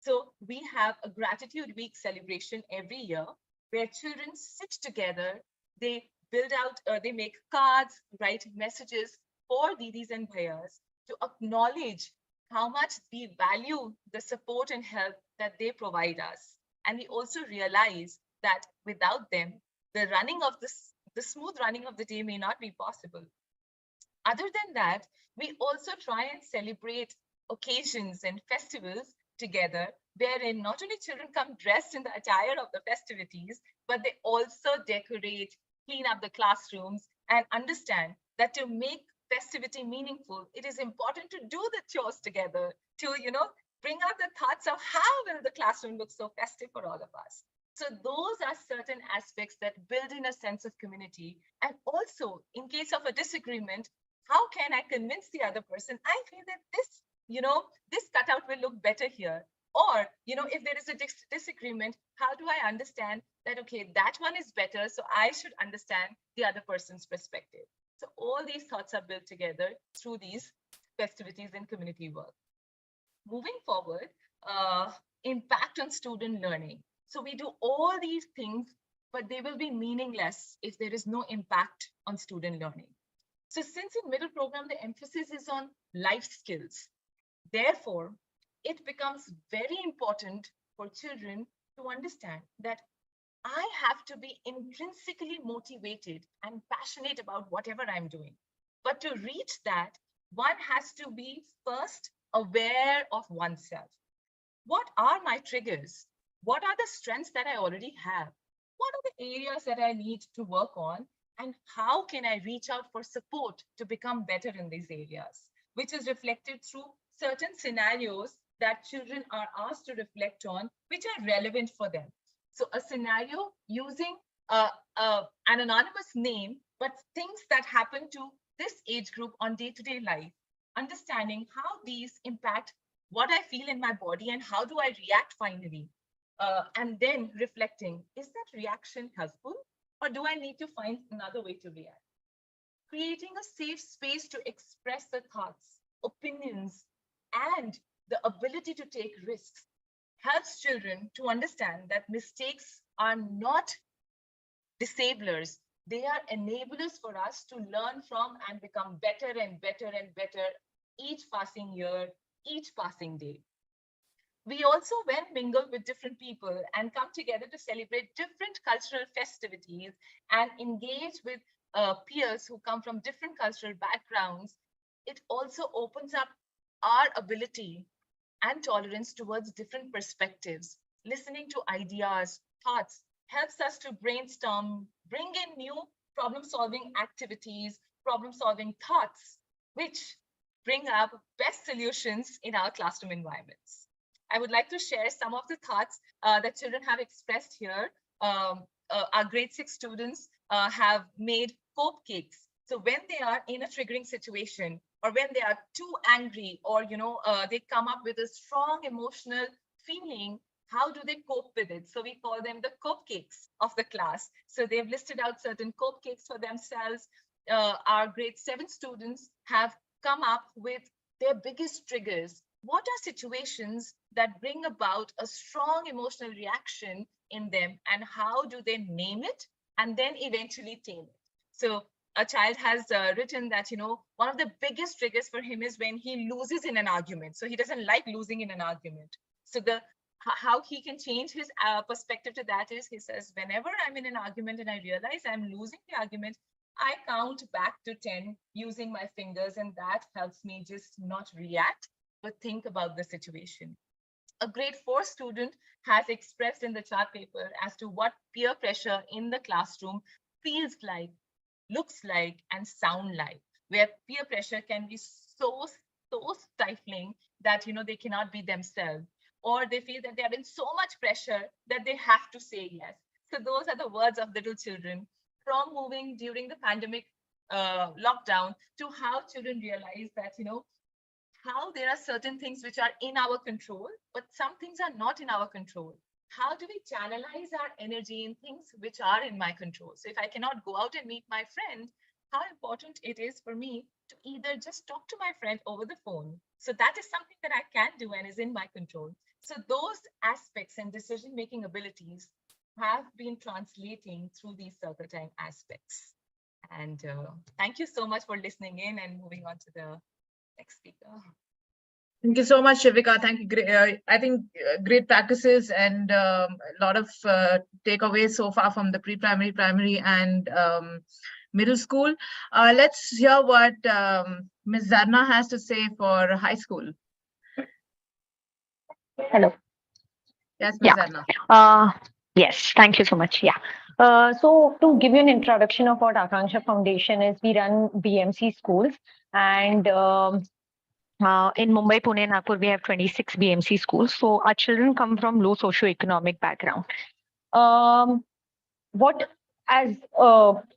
So we have a gratitude week celebration every year where children sit together, they build out, they make cards, write messages for didis and bhaias to acknowledge how much we value the support and help that they provide us. And we also realize that without them, the smooth running of the day may not be possible. Other than that, we also try and celebrate occasions and festivals together, wherein not only children come dressed in the attire of the festivities, but they also decorate, clean up the classrooms, and understand that to make festivity meaningful, it is important to do the chores together to, bring out the thoughts of how will the classroom look so festive for all of us. So those are certain aspects that build in a sense of community. And also, in case of a disagreement, how can I convince the other person, I feel that this cutout will look better here. Or, if there is a disagreement, how do I understand that, okay, that one is better, so I should understand the other person's perspective. So all these thoughts are built together through these festivities and community work. Moving forward, impact on student learning. So we do all these things, but they will be meaningless if there is no impact on student learning. So since in middle program, the emphasis is on life skills, therefore, it becomes very important for children to understand that I have to be intrinsically motivated and passionate about whatever I'm doing. But to reach that, one has to be first aware of oneself. What are my triggers? What are the strengths that I already have? What are the areas that I need to work on? And how can I reach out for support to become better in these areas, which is reflected through certain scenarios that children are asked to reflect on, which are relevant for them. So a scenario using an anonymous name, but things that happen to this age group on day-to-day life, understanding how these impact what I feel in my body and how do I react finally. And then reflecting, is that reaction helpful or do I need to find another way to react? Creating a safe space to express the thoughts, opinions, and the ability to take risks helps children to understand that mistakes are not disablers. They are enablers for us to learn from and become better and better and better each passing year, each passing day. We also then mingle with different people and come together to celebrate different cultural festivities and engage with peers who come from different cultural backgrounds, it also opens up our ability and tolerance towards different perspectives. Listening to ideas, thoughts helps us to brainstorm, bring in new problem solving activities, problem solving thoughts, which bring up best solutions in our classroom environments. I would like to share some of the thoughts that children have expressed here. Our grade 6 students have made cope cakes. So when they are in a triggering situation, or when they are too angry, or they come up with a strong emotional feeling, how do they cope with it? So we call them the cope cakes of the class. So they've listed out certain cope cakes for themselves. Our grade 7 students have come up with their biggest triggers. What are situations that bring about a strong emotional reaction in them, and how do they name it and then eventually tame it? So a child has written that, one of the biggest triggers for him is when he loses in an argument. So he doesn't like losing in an argument. So how he can change his perspective to that is, he says, whenever I'm in an argument and I realize I'm losing the argument, I count back to 10 using my fingers, and that helps me just not react, but think about the situation. A grade 4 student has expressed in the chart paper as to what peer pressure in the classroom feels like, looks like, and sound like, where peer pressure can be so stifling that they cannot be themselves, or they feel that they are in so much pressure that they have to say yes. So those are the words of little children, from moving during the pandemic lockdown to how children realize that how there are certain things which are in our control, but some things are not in our control. How do we channelize our energy in things which are in my control? So if I cannot go out and meet my friend, how important it is for me to either just talk to my friend over the phone. So that is something that I can do and is in my control. So those aspects and decision-making abilities have been translating through these circle time aspects. And thank you so much for listening in, and moving on to the next speaker. Thank you so much, Shivika. Thank you. I think great practices and a lot of takeaways so far from the pre-primary, primary, and middle school. Let's hear what Ms. Zarna has to say for high school. Hello. Yes, Ms. Yeah. Zarna. Yes, thank you so much. Yeah. So to give you an introduction of what Akanksha Foundation is, we run BMC schools, and in Mumbai, Pune, and Nagpur, we have 26 BMC schools. So our children come from low socioeconomic background. What as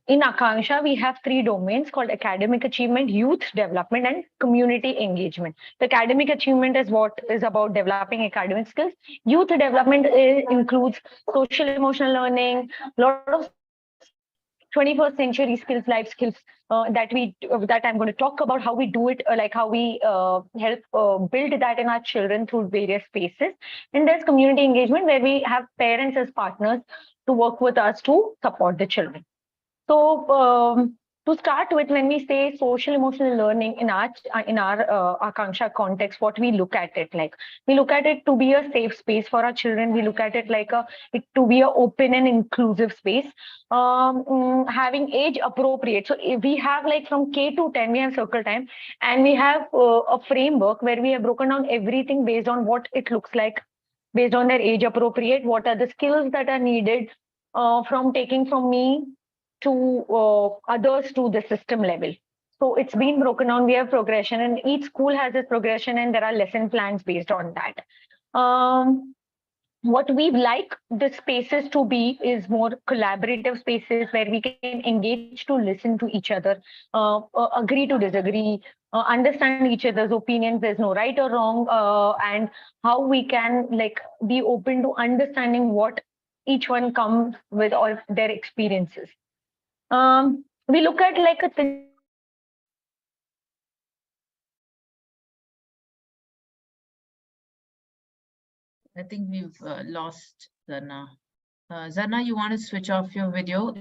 in Akanksha, we have 3 domains called academic achievement, youth development, and community engagement. The academic achievement is what is about developing academic skills. Youth development includes social emotional learning, a lot of 21st century skills, life skills that I'm going to talk about how we do it, like how we help build that in our children through various spaces. And there's community engagement, where we have parents as partners to work with us to support the children. So to start with, when we say social emotional learning in our Akanksha context, what we look at it like, we look at it to be a safe space for our children. We look at it like to be an open and inclusive space, having age appropriate. So if we have like from K to 10, we have circle time, and we have a framework where we have broken down everything based on what it looks like, based on their age appropriate, what are the skills that are needed from taking from me to others to the system level. So it's been broken down. We have progression, and each school has its progression, and there are lesson plans based on that. What we like the spaces to be is more collaborative spaces where we can engage to listen to each other, agree to disagree, understand each other's opinions. There's no right or wrong, and how we can like be open to understanding what each one comes with all their experiences. We look at like a I think we've lost Zarna. Zarna, you want to switch off your video?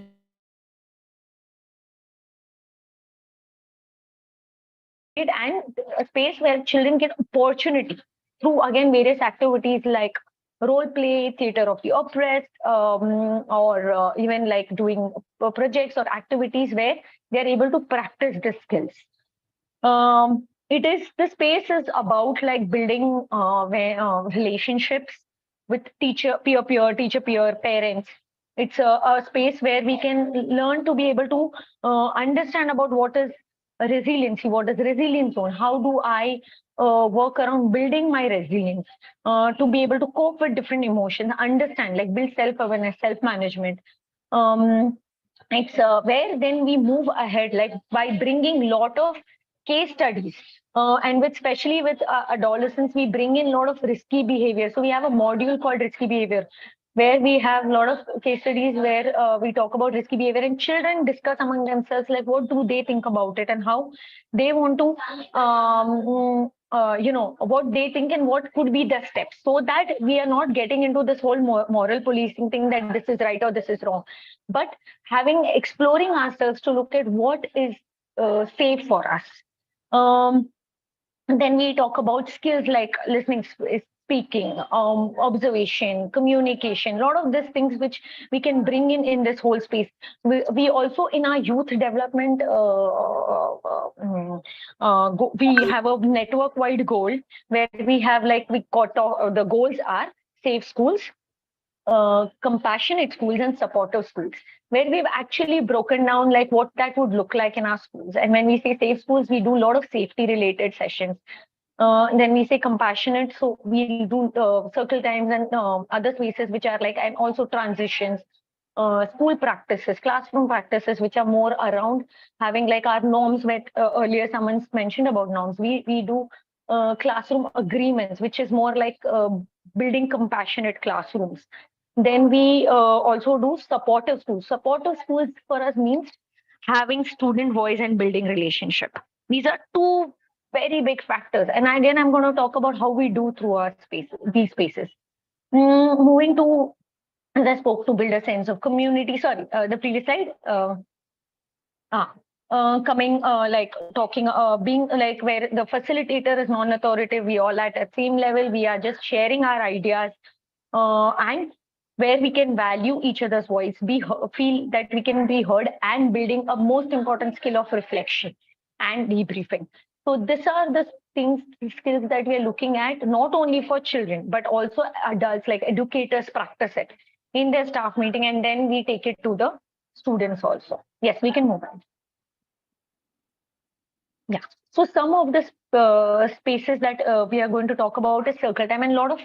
and a space where children get opportunity through again various activities like role play, theater of the oppressed, or even like doing projects or activities where they're able to practice the skills. It is the space is about like building relationships with teacher peer, parents. It's a space where we can learn to be able to understand about what is resiliency, what is resilience zone, how do I work around building my resilience, to be able to cope with different emotions, understand, like build self-awareness, self-management. It's where then we move ahead, like by bringing lot of case studies, and with especially with adolescents, we bring in a lot of risky behavior. So we have a module called risky behavior, where we have a lot of case studies where we talk about risky behavior, and children discuss among themselves like what do they think about it and how they want to what they think and what could be the steps, so that we are not getting into this whole moral policing thing that this is right or this is wrong, but having exploring ourselves to look at what is safe for us. um, then we talk about skills like listening, speaking, observation, communication, a lot of these things which we can bring in this whole space. We also in our youth development, we have a network wide goal where we have like we got the goals are safe schools, compassionate schools, and supportive schools, where we've actually broken down like what that would look like in our schools. And when we say safe schools, we do a lot of safety related sessions. Then we say compassionate, so we do circle times and other spaces which are like, and also transitions, school practices, classroom practices, which are more around having like our norms. Where earlier someone's mentioned about norms, we do classroom agreements, which is more like building compassionate classrooms. Then we also do supportive schools. Supportive schools for us means having student voice and building relationship. These are two very big factors. And again, I'm going to talk about how we do through our spaces, these spaces. Moving to, as I spoke, to build a sense of community. Sorry, the previous slide. Coming like talking, being like where the facilitator is non-authoritative, we all at the same level, we are just sharing our ideas, and where we can value each other's voice, feel that we can be heard, and building a most important skill of reflection and debriefing. So these are the things, skills that we are looking at, not only for children, but also adults, like educators practice it in their staff meeting, and then we take it to the students also. Yes, we can move on. Yeah. So some of the spaces that we are going to talk about is circle time, and a lot of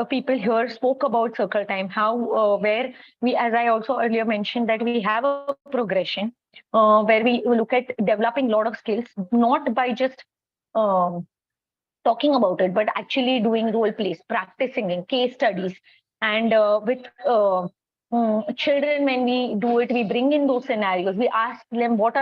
people here spoke about circle time, how where we, as I also earlier mentioned, that we have a progression where we look at developing a lot of skills, not by just um, talking about it, but actually doing role plays, practicing in case studies, and with children, when we do it, we bring in those scenarios, we ask them what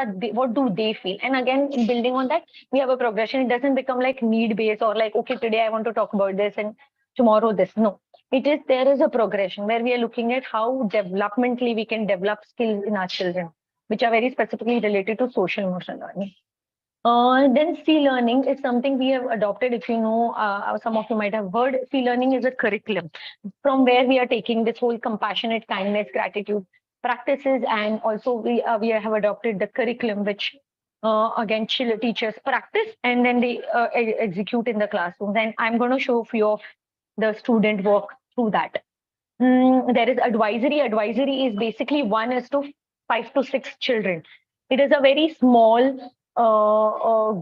do they feel, and again, in building on that, we have a progression. It doesn't become like need based or like, okay, today I want to talk about this and tomorrow this. No, there is a progression where we are looking at how developmentally we can develop skills in our children, which are very specifically related to social emotional learning. Then C-learning is something we have adopted. If you know, some of you might have heard, C-learning is a curriculum from where we are taking this whole compassionate kindness, gratitude practices, and also we have adopted the curriculum, which again teachers practice and then they execute in the classrooms. And I'm going to show a few of the student work through that. There is advisory. Advisory is basically 1:5 to 6 children. It is a very small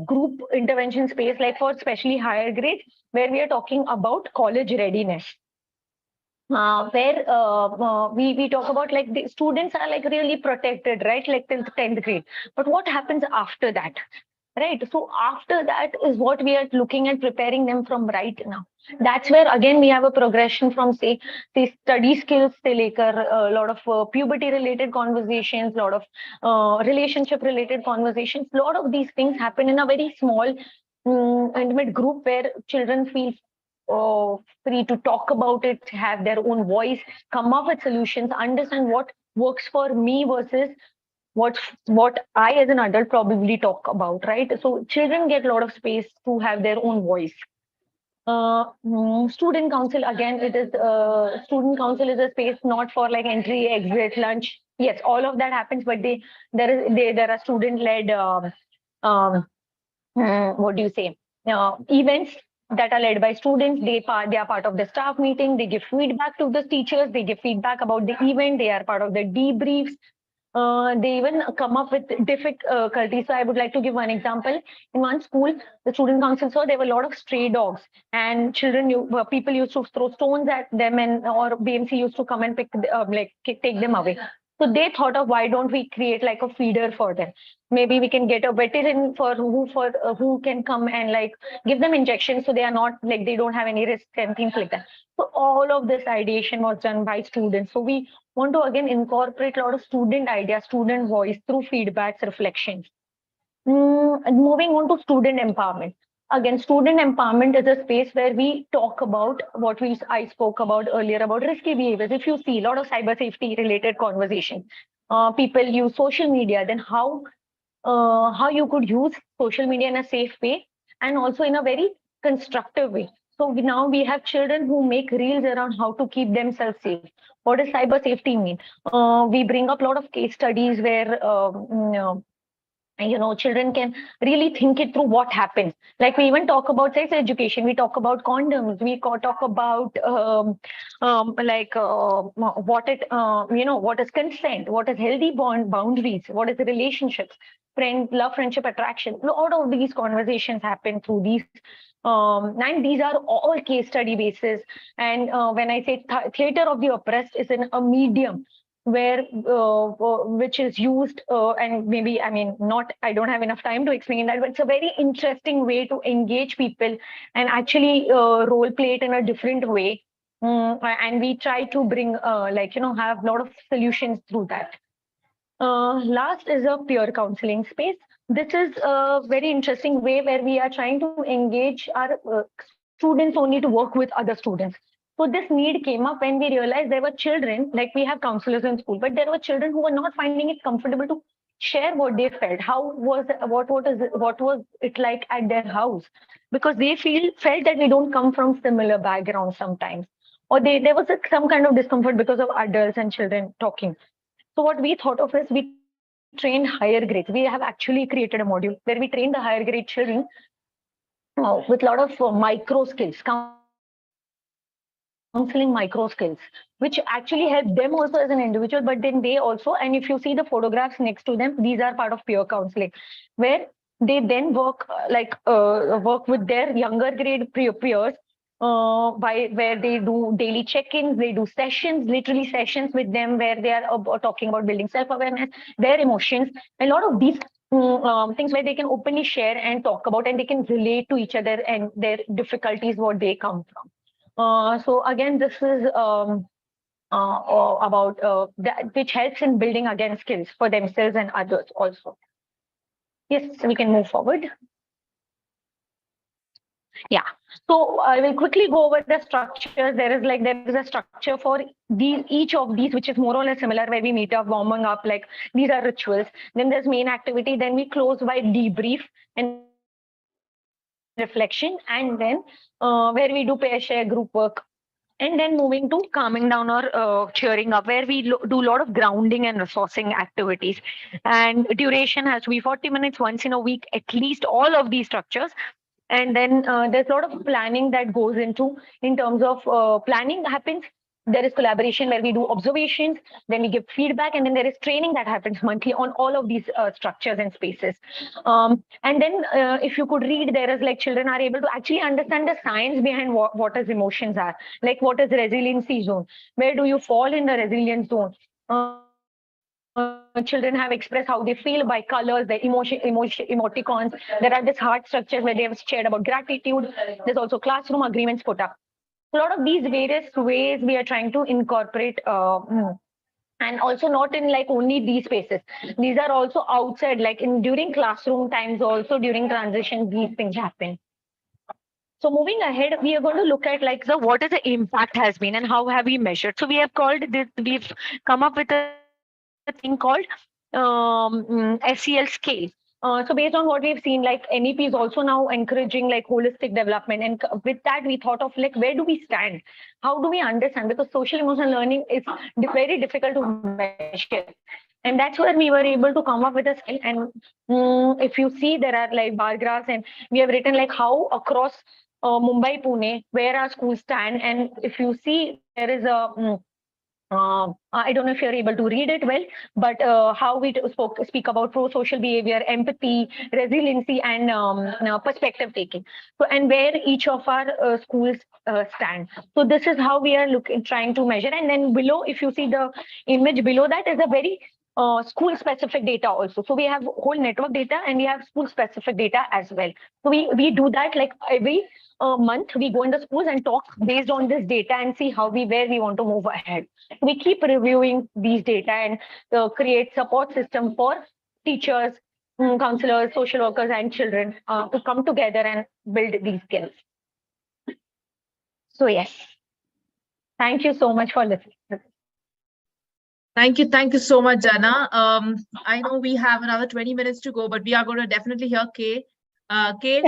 group intervention space, like for especially higher grades, where we are talking about college readiness. Where we talk about like the students are like really protected, right? Like till the 10th grade. But what happens after that? Right. So after that is what we are looking at, preparing them from right now. That's where again we have a progression from say study skills, a lot of puberty related conversations, a lot of relationship related conversations. A lot of these things happen in a very small, intimate group where children feel free to talk about it, have their own voice, come up with solutions, understand what works for me versus what I as an adult probably talk about, right? So children get a lot of space to have their own voice. Student council, again, it is student council is a space not for like entry, exit, lunch. Yes, all of that happens, but there are student led um, what do you say, events that are led by students. They are part of the staff meeting. They give feedback to the teachers. They give feedback about the event. They are part of the debriefs. They even come up with difficulties. So I would like to give one example. In one school, the student council saw there were a lot of stray dogs, and people used to throw stones at them, and or BMC used to come and take them away. So they thought of, why don't we create like a feeder for them? Maybe we can get a veteran who can come and like give them injections, so they are not like they don't have any risk and things like that. So all of this ideation was done by students. So we want to again incorporate a lot of student ideas, student voice through feedbacks, reflections. And moving on to student empowerment. Again, student empowerment is a space where we talk about what I spoke about earlier about risky behaviors. If you see a lot of cyber safety related conversations, people use social media, then how you could use social media in a safe way and also in a very constructive way. So now we have children who make reels around how to keep themselves safe. What does cyber safety mean? We bring up a lot of case studies where children can really think it through what happens. Like we even talk about sex education, we talk about condoms, talk about what is consent, what is healthy boundaries, what is relationships, love, friendship, attraction. A lot of these conversations happen through these and these are all case study basis. And when I say theater of the oppressed is a medium where which is used and maybe I don't have enough time to explain that, but it's a very interesting way to engage people and actually role play it in a different way. And we try to bring have a lot of solutions through that. Last is a peer counseling space. This is a very interesting way where we are trying to engage our students only to work with other students. So this need came up when we realized there were children, like we have counselors in school, but there were children who were not finding it comfortable to share what they felt. What was it like at their house? Because they felt that we don't come from similar backgrounds sometimes, or there was some kind of discomfort because of adults and children talking. So what we thought of is we trained higher grades. We have actually created a module where we train the higher grade children with a lot of micro skills, counseling micro skills, which actually help them also as an individual. But then they also, and if you see the photographs next to them, these are part of peer counseling, where they then work with their younger grade peers where they do daily check-ins, they do sessions, literally sessions with them where they are talking about building self-awareness, their emotions, a lot of these things where they can openly share and talk about, and they can relate to each other and their difficulties, what they come from. So again, this is about that, which helps in building again skills for themselves and others also. Yes, we can move forward. Yeah. So I will quickly go over the structures. There is a structure for each of these, which is more or less similar, where we meet up, warming up, like these are rituals. Then there's main activity. Then we close by debrief and reflection, and then where we do pair share, group work. And then moving to calming down or cheering up, where we do a lot of grounding and resourcing activities. And duration has to be 40 minutes once in a week, at least, all of these structures. And then there's a lot of planning that goes in terms of planning happens. There is collaboration where we do observations, then we give feedback, and then there is training that happens monthly on all of these structures and spaces. And then if you could read, there is like children are able to actually understand the science behind what is emotions are, like what is resiliency zone, where do you fall in the resilience zone. Children have expressed how they feel by colors, the emoticons. There are these heart structures where they have shared about gratitude. There's also classroom agreements put up. A lot of these various ways we are trying to incorporate and also not in like only these spaces. These are also outside, like in during classroom times, also during transition, these things happen. So moving ahead, we are going to look at like the what is the impact has been and how have we measured. So we have called this, we've come up with a thing called SEL scale. So based on what we've seen, like NEP is also now encouraging like holistic development. And with that, we thought of like, where do we stand? How do we understand? Because social emotional learning is very difficult to measure. And that's where we were able to come up with a skill. And if you see, there are like bar graphs, and we have written like how across Mumbai, Pune, where our schools stand. And if you see, there is a I don't know if you're able to read it well, but how we speak about pro-social behavior, empathy, resiliency, and perspective taking. So, and where each of our schools stand. So this is how we are trying to measure. And then below, if you see the image below that, is a very school-specific data also. So we have whole network data, and we have school-specific data as well. So we do that like every month. We go in the schools and talk based on this data and see where we want to move ahead. We keep reviewing these data and create support system for teachers, counselors, social workers, and children to come together and build these skills. So yes, thank you so much for listening. Thank you so much, Jana. I know we have another 20 minutes to go, but we are going to definitely hear Kay. Kay,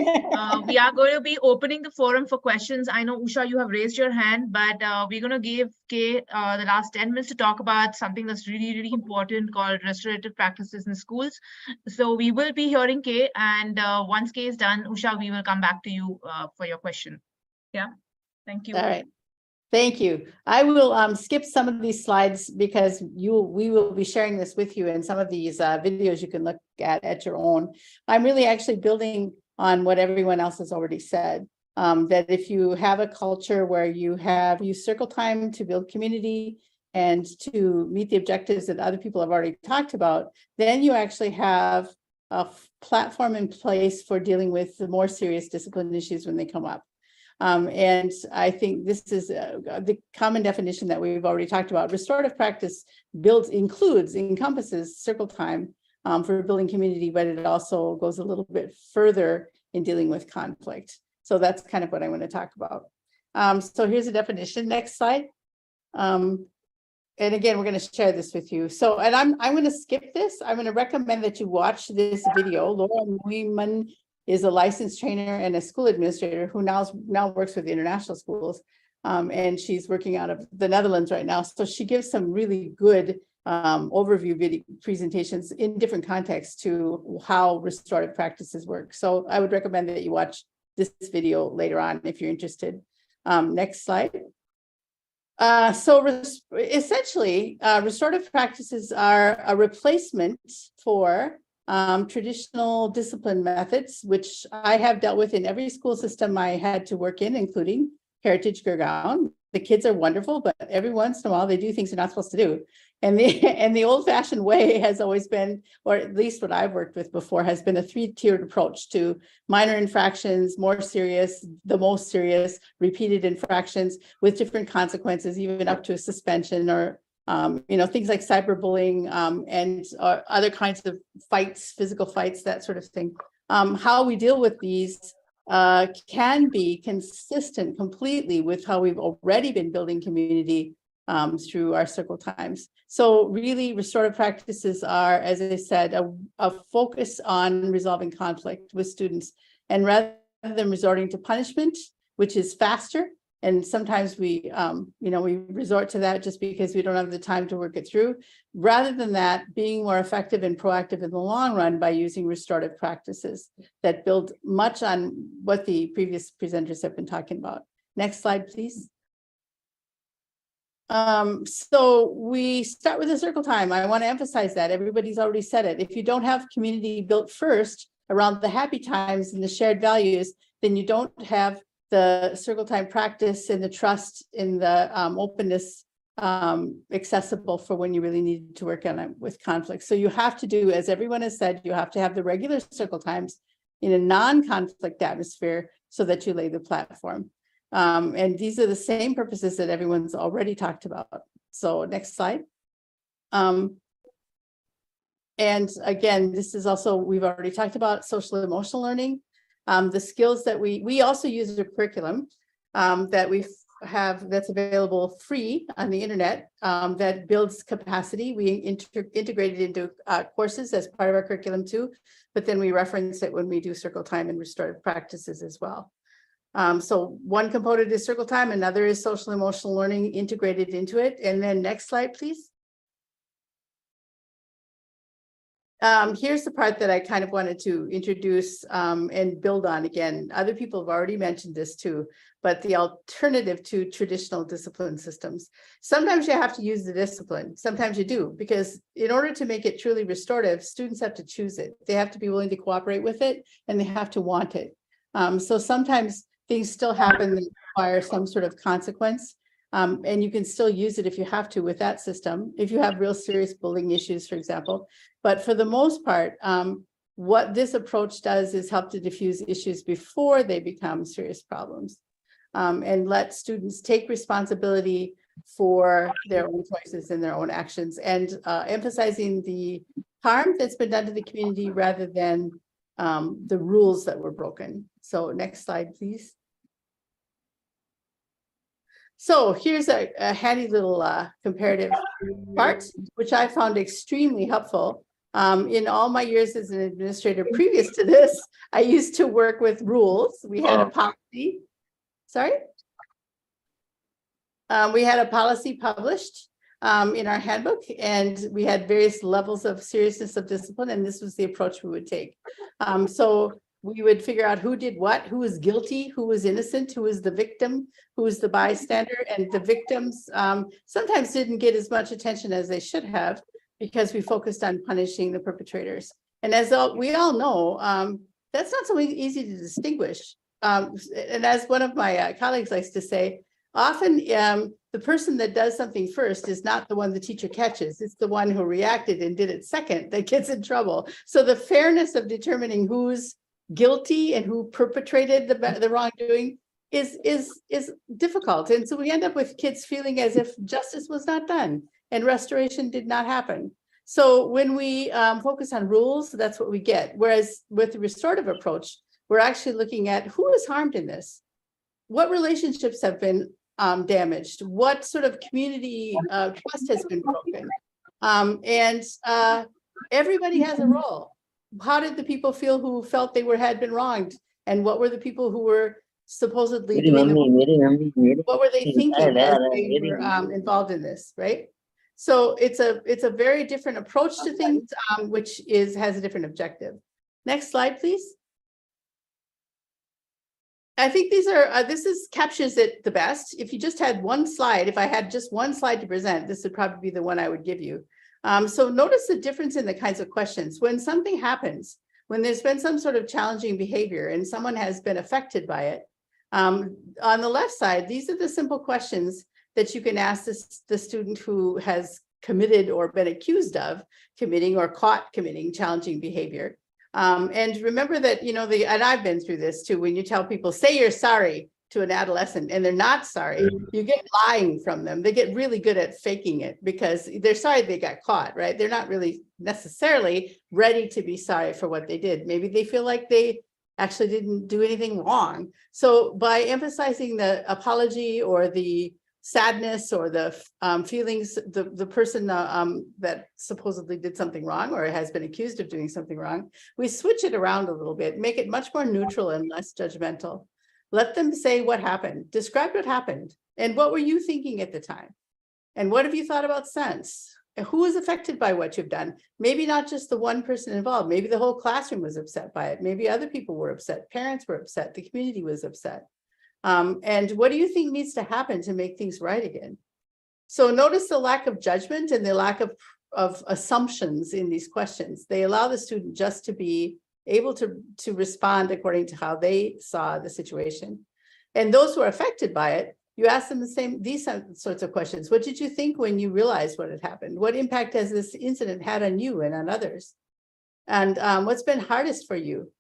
we are going to be opening the forum for questions. I know, Usha, you have raised your hand, but we're going to give Kay the last 10 minutes to talk about something that's really, really important called restorative practices in schools. So we will be hearing Kay, and once Kay is done, Usha, we will come back to you for your question. Yeah, thank you. All right. Thank you. I will skip some of these slides because we will be sharing this with you, and some of these videos you can look at your own. I'm really actually building on what everyone else has already said, that if you have a culture where you use circle time to build community and to meet the objectives that other people have already talked about, then you actually have a platform in place for dealing with the more serious discipline issues when they come up. And I think this is the common definition that we've already talked about. Restorative practice encompasses circle time for building community, but it also goes a little bit further in dealing with conflict. So that's kind of what I want to talk about. So here's a definition. Next slide. And again, we're going to share this with you. So, and I'm going to skip this. I'm going to recommend that you watch this video. Laura Muiman is a licensed trainer and a school administrator who now works with international schools. And she's working out of the Netherlands right now. So she gives some really good overview video presentations in different contexts to how restorative practices work. So I would recommend that you watch this video later on if you're interested. Next slide. So essentially, restorative practices are a replacement for traditional discipline methods, which I have dealt with in every school system I had to work in, including Heritage Gurgaon. The kids are wonderful, but every once in a while they do things they're not supposed to do. And the old-fashioned way has always been, or at least what I've worked with before, has been a three-tiered approach to minor infractions, more serious, the most serious, repeated infractions with different consequences, even up to a suspension or things like cyberbullying and other kinds of fights, physical fights, that sort of thing. How we deal with these can be consistent completely with how we've already been building community through our circle times. So really, restorative practices are, as I said, a focus on resolving conflict with students. And rather than resorting to punishment, which is faster, and sometimes we resort to that just because we don't have the time to work it through. Rather than that, being more effective and proactive in the long run by using restorative practices that build much on what the previous presenters have been talking about. Next slide, please. So we start with the circle time. I want to emphasize that everybody's already said it. If you don't have community built first around the happy times and the shared values, then you don't have the circle time practice and the trust in the openness accessible for when you really need to work on it with conflict. So you have to do, as everyone has said, you have to have the regular circle times in a non-conflict atmosphere so that you lay the platform. And these are the same purposes that everyone's already talked about. So next slide. And again, this is also, we've already talked about social emotional learning. The skills that we also use a curriculum that we've have that's available free on the internet that builds capacity. We integrate it into courses as part of our curriculum too, but then we reference it when we do circle time and restorative practices as well. So one component is circle time, another is social emotional learning integrated into it. And then next slide, please. Here's the part that I kind of wanted to introduce and build on again. Other people have already mentioned this too, but the alternative to traditional discipline systems. Sometimes you have to use the discipline, sometimes you do, because in order to make it truly restorative, students have to choose it. They have to be willing to cooperate with it and they have to want it. So sometimes things still happen that require some sort of consequence. And you can still use it if you have to with that system, if you have real serious bullying issues, for example. But for the most part, what this approach does is help to diffuse issues before they become serious problems, and let students take responsibility for their own choices and their own actions, and emphasizing the harm that's been done to the community rather than the rules that were broken. So next slide, please. So here's a handy little comparative part, which I found extremely helpful. In all my years as an administrator previous to this, I used to work with rules. We had a policy. Sorry? We had a policy published in our handbook, and we had various levels of seriousness of discipline, and this was the approach we would take. So we would figure out who did what, who was guilty, who was innocent, who was the victim, who was the bystander, and the victims sometimes didn't get as much attention as they should have because we focused on punishing the perpetrators. And as we all know, that's not so easy to distinguish. And as one of my colleagues likes to say, often the person that does something first is not the one the teacher catches. It's the one who reacted and did it second that gets in trouble. So the fairness of determining who's guilty and who perpetrated the wrongdoing is difficult. And so we end up with kids feeling as if justice was not done and restoration did not happen. So when we focus on rules, that's what we get. Whereas with the restorative approach, we're actually looking at who is harmed in this, what relationships have been damaged, what sort of community trust has been broken, and everybody has a role. How did the people feel who felt they had been wronged, and what were the people who were supposedly doing what were they thinking as they were involved in this, right? So it's a very different approach to things, which has a different objective. Next slide, please. I think this captures it the best. If you just had one slide, if I had just one slide to present, this would probably be the one I would give you. So notice the difference in the kinds of questions. When something happens, when there's been some sort of challenging behavior and someone has been affected by it, on the left side, these are the simple questions that you can ask the student who has committed or been accused of committing or caught committing challenging behavior. And remember that, and I've been through this too, when you tell people, say you're sorry to an adolescent and they're not sorry, you get lying from them. They get really good at faking it because they're sorry they got caught, right? They're not really necessarily ready to be sorry for what they did. Maybe they feel like they actually didn't do anything wrong. So by emphasizing the apology or the sadness or the feelings, the person that supposedly did something wrong or has been accused of doing something wrong, we switch it around a little bit, make it much more neutral and less judgmental. Let them say what happened, describe what happened, and what were you thinking at the time? And what have you thought about since? And who was affected by what you've done? Maybe not just the one person involved, maybe the whole classroom was upset by it. Maybe other people were upset, parents were upset, the community was upset. And what do you think needs to happen to make things right again? So notice the lack of judgment and the lack of assumptions in these questions. They allow the student just to be able to respond according to how they saw the situation. And those who are affected by it, you ask them these sorts of questions. What did you think when you realized what had happened? What impact has this incident had on you and on others? And what's been hardest for you?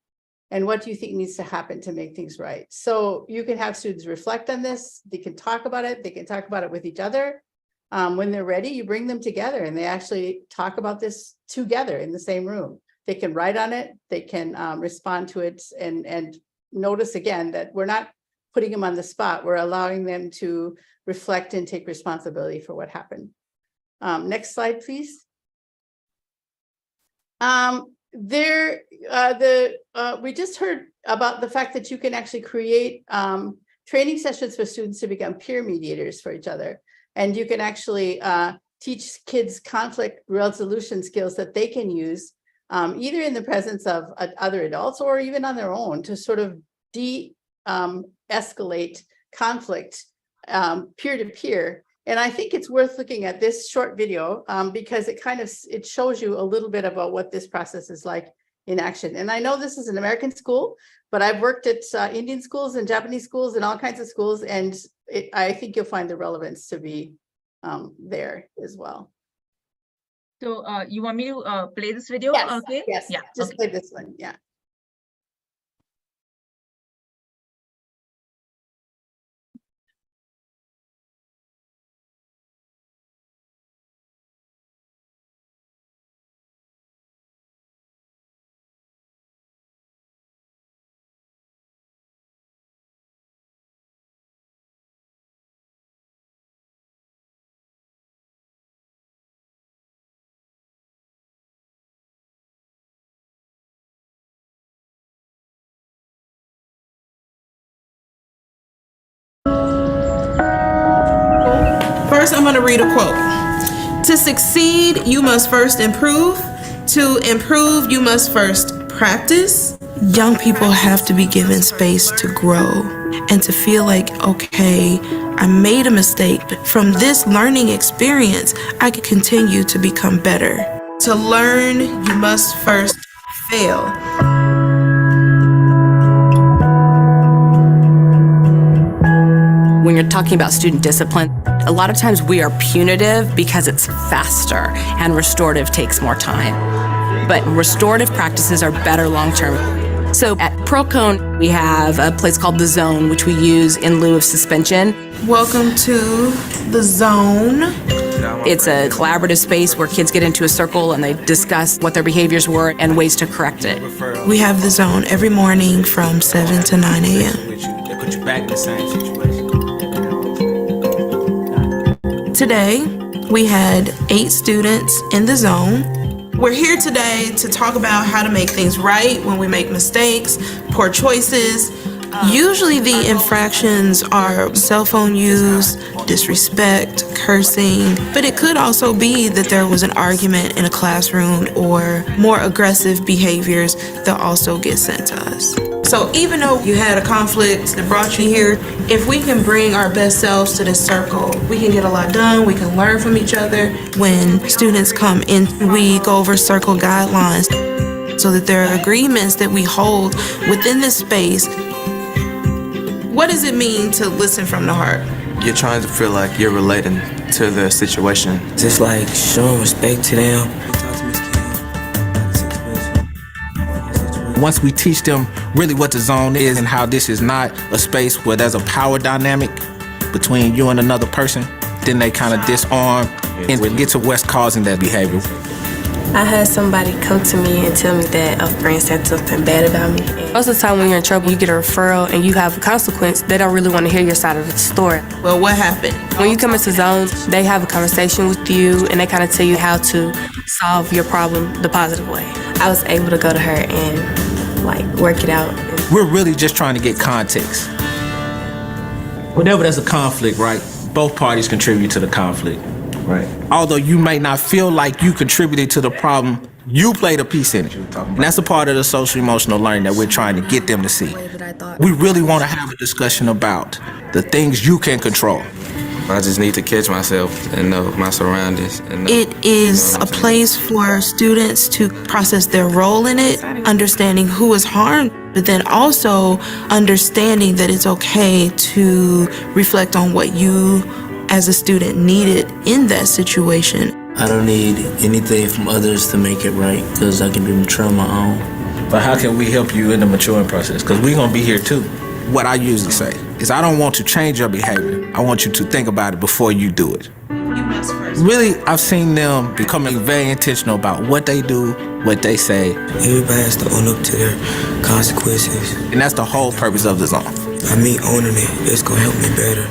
And what do you think needs to happen to make things right? So you can have students reflect on this. They can talk about it. They can talk about it with each other. When they're ready, you bring them together and they actually talk about this together in the same room. They can write on it. They can respond to it and notice again that we're not putting them on the spot. We're allowing them to reflect and take responsibility for what happened. Next slide, please. We just heard about the fact that you can actually create training sessions for students to become peer mediators for each other. And you can actually teach kids conflict resolution skills that they can use either in the presence of other adults or even on their own to sort of escalate conflict peer to peer. And I think it's worth looking at this short video because it shows you a little bit about what this process is like in action. And I know this is an American school, but I've worked at Indian schools and Japanese schools and all kinds of schools, and I think you'll find the relevance to be there as well. So you want me to play this video? Yes, Okay. yes, Yeah. just Okay. play this one, yeah. First, I'm going to read a quote. To succeed, you must first improve. To improve, you must first practice. Young people have to be given space to grow and to feel like, okay, I made a mistake, but from this learning experience, I can continue to become better. To learn, you must first fail. When you're talking about student discipline, a lot of times we are punitive because it's faster and restorative takes more time. But restorative practices are better long-term. So at Procone, we have a place called The Zone, which we use in lieu of suspension. Welcome to The Zone. It's a collaborative space where kids get into a circle and they discuss what their behaviors were and ways to correct it. We have The Zone every morning from 7 to 9 a.m. They put you back in the same situation. Today, we had 8 students in The Zone. We're here today to talk about how to make things right when we make mistakes, poor choices. Usually the infractions are cell phone use, disrespect, cursing, but it could also be that there was an argument in a classroom or more aggressive behaviors that also get sent to us. So even though you had a conflict that brought you here, if we can bring our best selves to this circle, we can get a lot done, we can learn from each other. When students come in, we go over circle guidelines so that there are agreements that we hold within this space. What does it mean to listen from the heart? You're trying to feel like you're relating to the situation. Just like showing respect to them. Once we teach them really what the zone is and how this is not a space where there's a power dynamic between you and another person, then they kind of disarm and get to what's causing that behavior. I had somebody come to me and tell me that a friend said something bad about me. Most of the time when you're in trouble, you get a referral and you have a consequence. They don't really want to hear your side of the story. Well, what happened? When you come into Zone, they have a conversation with you and they kind of tell you how to solve your problem the positive way. I was able to go to her and work it out. We're really just trying to get context. Whenever there's a conflict, right, both parties contribute to the conflict. Right. Although you may not feel like you contributed to the problem, you played a piece in it. And that's a part of the social emotional learning that we're trying to get them to see. We really want to have a discussion about the things you can control. I just need to catch myself and know my surroundings. It is a place for students to process their role in it, understanding who is harmed, but then also understanding that it's okay to reflect on what you as a student needed in that situation. I don't need anything from others to make it right because I can be mature on my own. But how can we help you in the maturing process? Because we're going to be here too. What I usually say is I don't want to change your behavior. I want you to think about it before you do it. Really, I've seen them becoming very intentional about what they do, what they say. Everybody has to own up to their consequences. And that's the whole purpose of the zone. By me owning it, it's gonna help me better.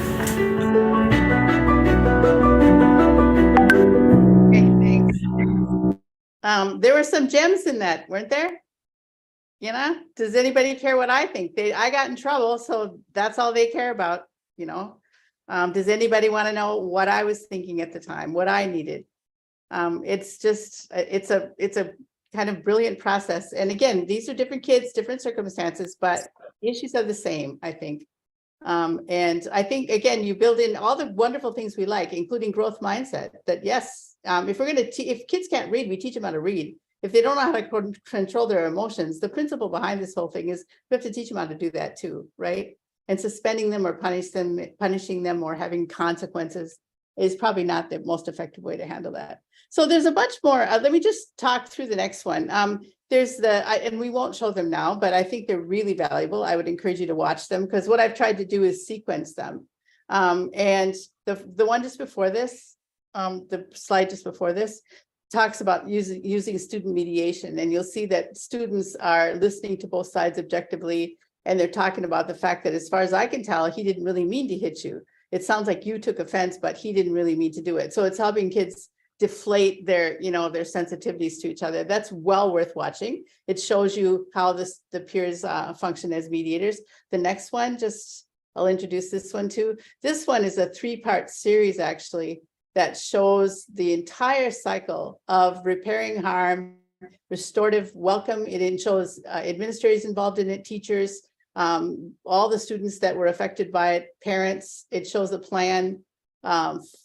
Okay, thanks. There were some gems in that, weren't there? You know, does anybody care what I think? I got in trouble, so that's all they care about, you know? Does anybody want to know what I was thinking at the time, what I needed? It's just, it's a kind of brilliant process. And again, these are different kids, different circumstances, but issues are the same, I think. And I think, again, you build in all the wonderful things we like, including growth mindset, that yes, if we're going to, if kids can't read, we teach them how to read. If they don't know how to control their emotions, the principle behind this whole thing is we have to teach them how to do that too, right? And suspending them or punishing them or having consequences is probably not the most effective way to handle that. So there's a bunch more. Let me just talk through the next one. There's and we won't show them now, but I think they're really valuable. I would encourage you to watch them because what I've tried to do is sequence them. And the one just before this, the slide just before this, talks about using student mediation. And you'll see that students are listening to both sides objectively. And they're talking about the fact that as far as I can tell, he didn't really mean to hit you. It sounds like you took offense, but he didn't really mean to do it. So it's helping kids deflate their, their sensitivities to each other. That's well worth watching. It shows you how the peers function as mediators. The next one, I'll introduce this one too. This one is a 3-part series actually that shows the entire cycle of repairing harm, restorative welcome. It shows administrators involved in it, teachers, all the students that were affected by it, parents. It shows a plan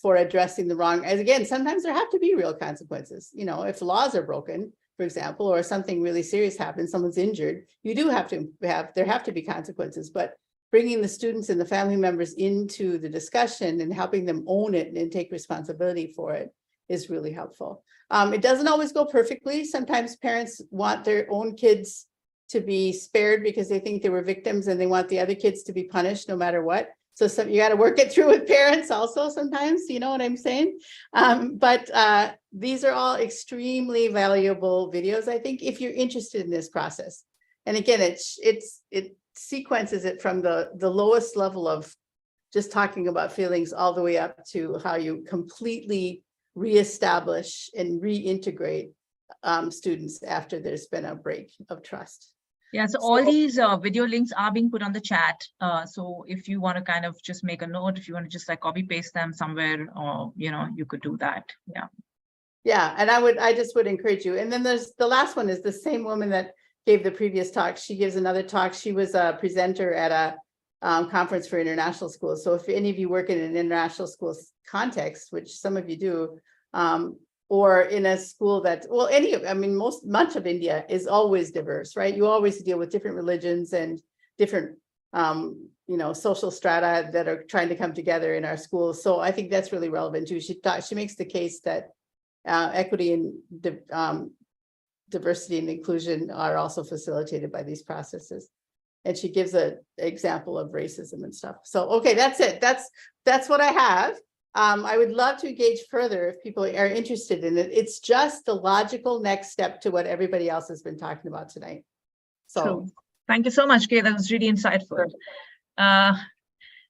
for addressing the wrong. As again, sometimes there have to be real consequences. If laws are broken, for example, or something really serious happens, someone's injured, you do have to there have to be consequences. But bringing the students and the family members into the discussion and helping them own it and take responsibility for it is really helpful. It doesn't always go perfectly. Sometimes parents want their own kids to be spared because they think they were victims and they want the other kids to be punished no matter what. So you got to work it through with parents also sometimes, you know what I'm saying? But these are all extremely valuable videos, I think, if you're interested in this process. And again, it sequences it from the lowest level of just talking about feelings all the way up to how you completely reestablish and reintegrate students after there's been a break of trust. Yeah, so all these video links are being put on the chat. So if you want to kind of just make a note, if you want to just like copy paste them somewhere, or you could do that. Yeah. Yeah, and I just would encourage you. And then there's the last one is the same woman that gave the previous talk. She gives another talk. She was a presenter at a conference for international schools. So if any of you work in an international schools context, which some of you do, or in a school that, well, much of India is always diverse, right? You always deal with different religions and different, social strata that are trying to come together in our schools. So I think that's really relevant too. She makes the case that equity and diversity and inclusion are also facilitated by these processes. And she gives an example of racism and stuff. So, okay, that's it. That's what I have. I would love to engage further if people are interested in it. It's just the logical next step to what everybody else has been talking about tonight. So thank you so much, Kay. That was really insightful.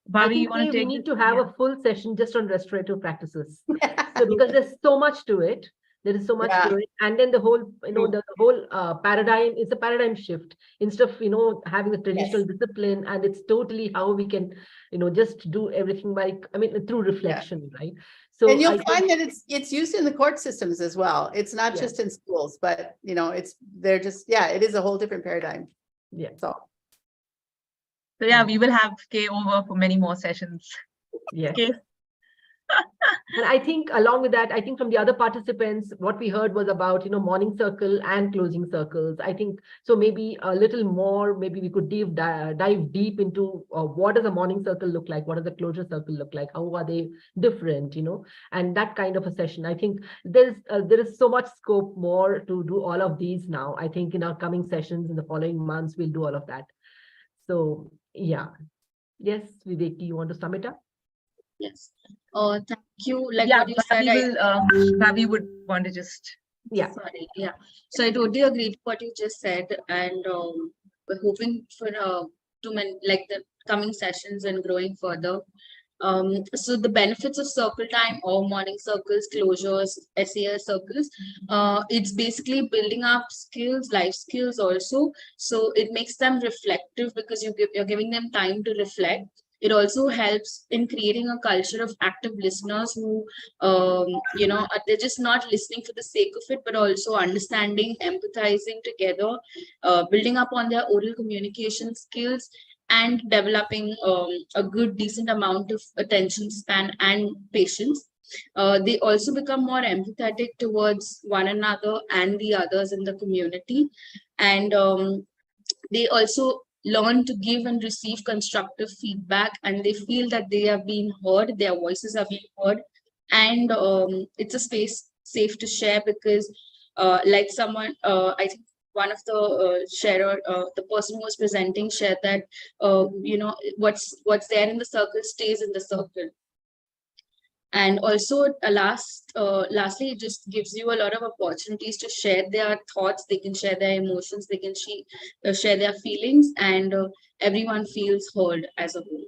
Bobby, you want to take? We need to have a full session just on restorative practices. So because there's so much to it. There is so much to it. And then the whole, the whole paradigm is a paradigm shift. Instead of, having the traditional discipline, and it's totally how we can, just do everything through reflection, right? So and you'll find that it's used in the court systems as well. It's not just in schools, but it is a whole different paradigm. Yeah. So yeah, we will have Kay over for many more sessions. Yeah. Okay. And I think along with that, I think from the other participants, what we heard was about, morning circle and closing circles. I think so maybe a little more, maybe we could dive deep into what does a morning circle look like? What does a closure circle look like? How are they different, and that kind of a session. I think there is so much scope more to do all of these now. I think in our coming sessions in the following months, we'll do all of that. So yeah. Yes, Vivek, do you want to sum it up? Yes. Thank you. Like yeah, what you said, Bobby would want to just. Sorry. Yeah. So I totally agree with what you just said, and we're hoping for coming sessions and growing further. So the benefits of circle time or morning circles, closures, SAS circles, it's basically building up skills, life skills also. So it makes them reflective because you're giving them time to reflect. It also helps in creating a culture of active listeners who, they're just not listening for the sake of it, but also understanding, empathizing together, building up on their oral communication skills, and developing a good, decent amount of attention span and patience. They also become more empathetic towards one another and the others in the community. And they also learn to give and receive constructive feedback, and they feel that they are being heard, their voices are being heard. And it's a space safe to share because like someone, I think one of the the person who was presenting shared that, what's there in the circle stays in the circle. And also, lastly, it just gives you a lot of opportunities to share their thoughts. They can share their emotions, they can share their feelings, and everyone feels heard as a whole.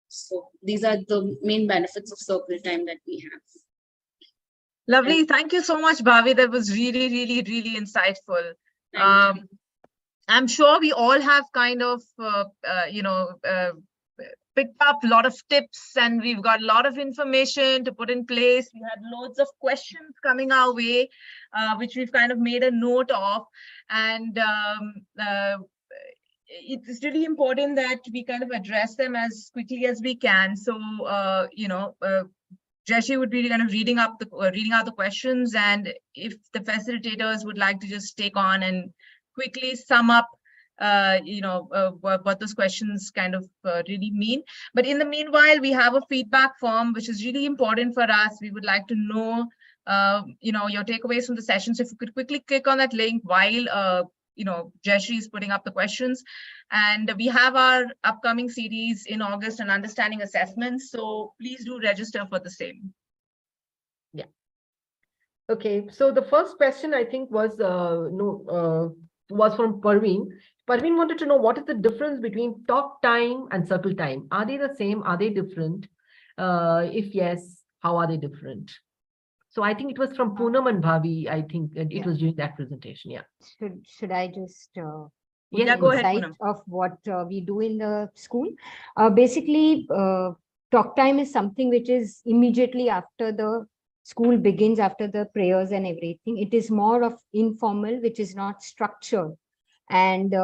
So these are the main benefits of circle time that we have. Lovely. Thank you so much, Bhavi. That was really, really, really insightful. I'm sure we all have kind of, picked up a lot of tips, and we've got a lot of information to put in place. We had loads of questions coming our way, which we've kind of made a note of. And it's really important that we kind of address them as quickly as we can. So, Jeshi would be kind of reading out the questions, and if the facilitators would like to just take on and quickly sum up what those questions kind of really mean. But in the meanwhile, we have a feedback form, which is really important for us. We would like to know, your takeaways from the session. So if you could quickly click on that link while, Jayashree is putting up the questions. And we have our upcoming series in August on understanding assessments. So please do register for the same. Yeah. Okay. So the first question, I think, was from Parveen. Parveen wanted to know, what is the difference between talk time and circle time? Are they the same? Are they different? If yes, how are they different? So I think it was from Poonam and Bhavi. I think it was during that presentation. Yeah. Should I just go ahead, Poonam. Of what we do in the school? Basically, talk time is something which is immediately after the school begins, after the prayers and everything. It is more of informal, which is not structured. And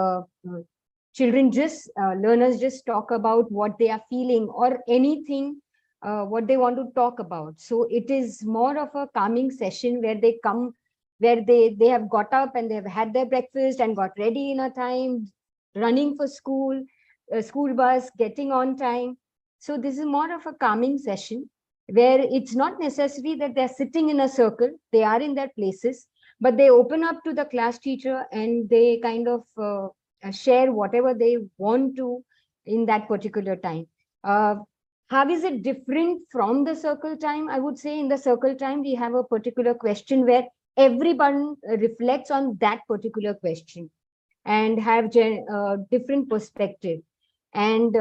learners just talk about what they are feeling or anything, what they want to talk about. So it is more of a calming session where they come, where they have got up and they've had their breakfast and got ready in a time, running for school, school bus, getting on time. So this is more of a calming session where it's not necessary that they're sitting in a circle. They are in their places, but they open up to the class teacher and they kind of share whatever they want to in that particular time. How is it different from the circle time? I would say in the circle time, we have a particular question where everyone reflects on that particular question and have different perspective. And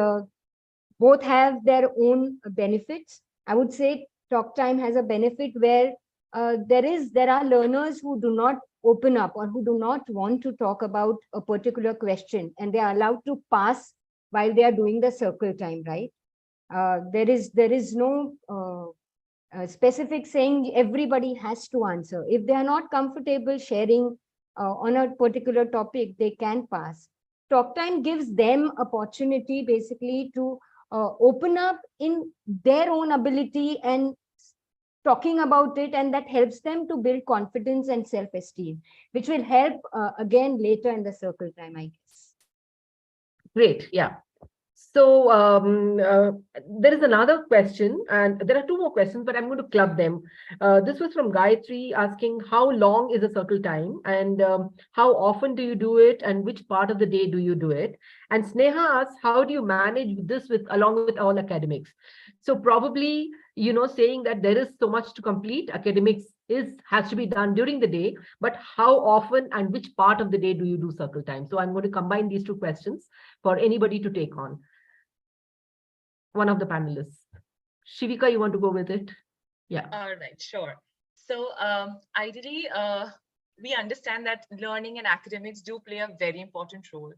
both have their own benefits. I would say talk time has a benefit where there are learners who do not open up or who do not want to talk about a particular question, and they are allowed to pass while they are doing the circle time, right? There is no specific saying everybody has to answer. If they are not comfortable sharing on a particular topic, they can pass. Talk time gives them opportunity basically to open up in their own ability and talking about it, and that helps them to build confidence and self-esteem, which will help again later in the circle time, I guess. Great. Yeah. So there is another question, and there are two more questions, but I'm going to club them. This was from Gayatri asking, how long is a circle time, and how often do you do it, and which part of the day do you do it? And Sneha asks, how do you manage this along with all academics? So probably, saying that there is so much to complete, academics has to be done during the day, but how often and which part of the day do you do circle time? So I'm going to combine these two questions for anybody to take on. one of the panelists. Shivika, you want to go with it? Yeah. All right, sure. So ideally, we understand that learning and academics do play a very important role.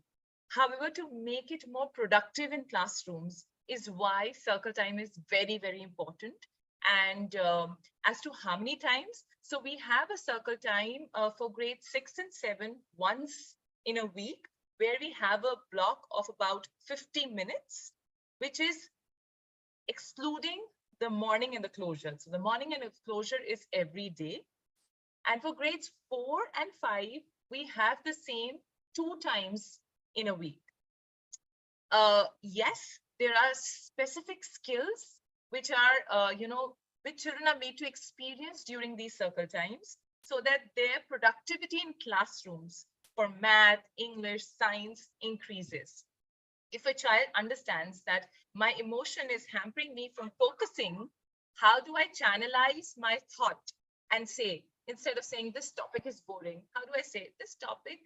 However, to make it more productive in classrooms is why circle time is very, very important. And as to how many times, so we have a circle time for grades 6 and 7 once in a week, where we have a block of about 50 minutes, which is excluding the morning and the closure. So the morning and the closure is every day. And for grades 4 and 5, we have the same 2 times in a week. Yes, there are specific skills which are, which children are made to experience during these circle times, so that their productivity in classrooms for math, English, science increases. If a child understands that my emotion is hampering me from focusing, how do I channelize my thought and say, instead of saying this topic is boring, how do I say this topic,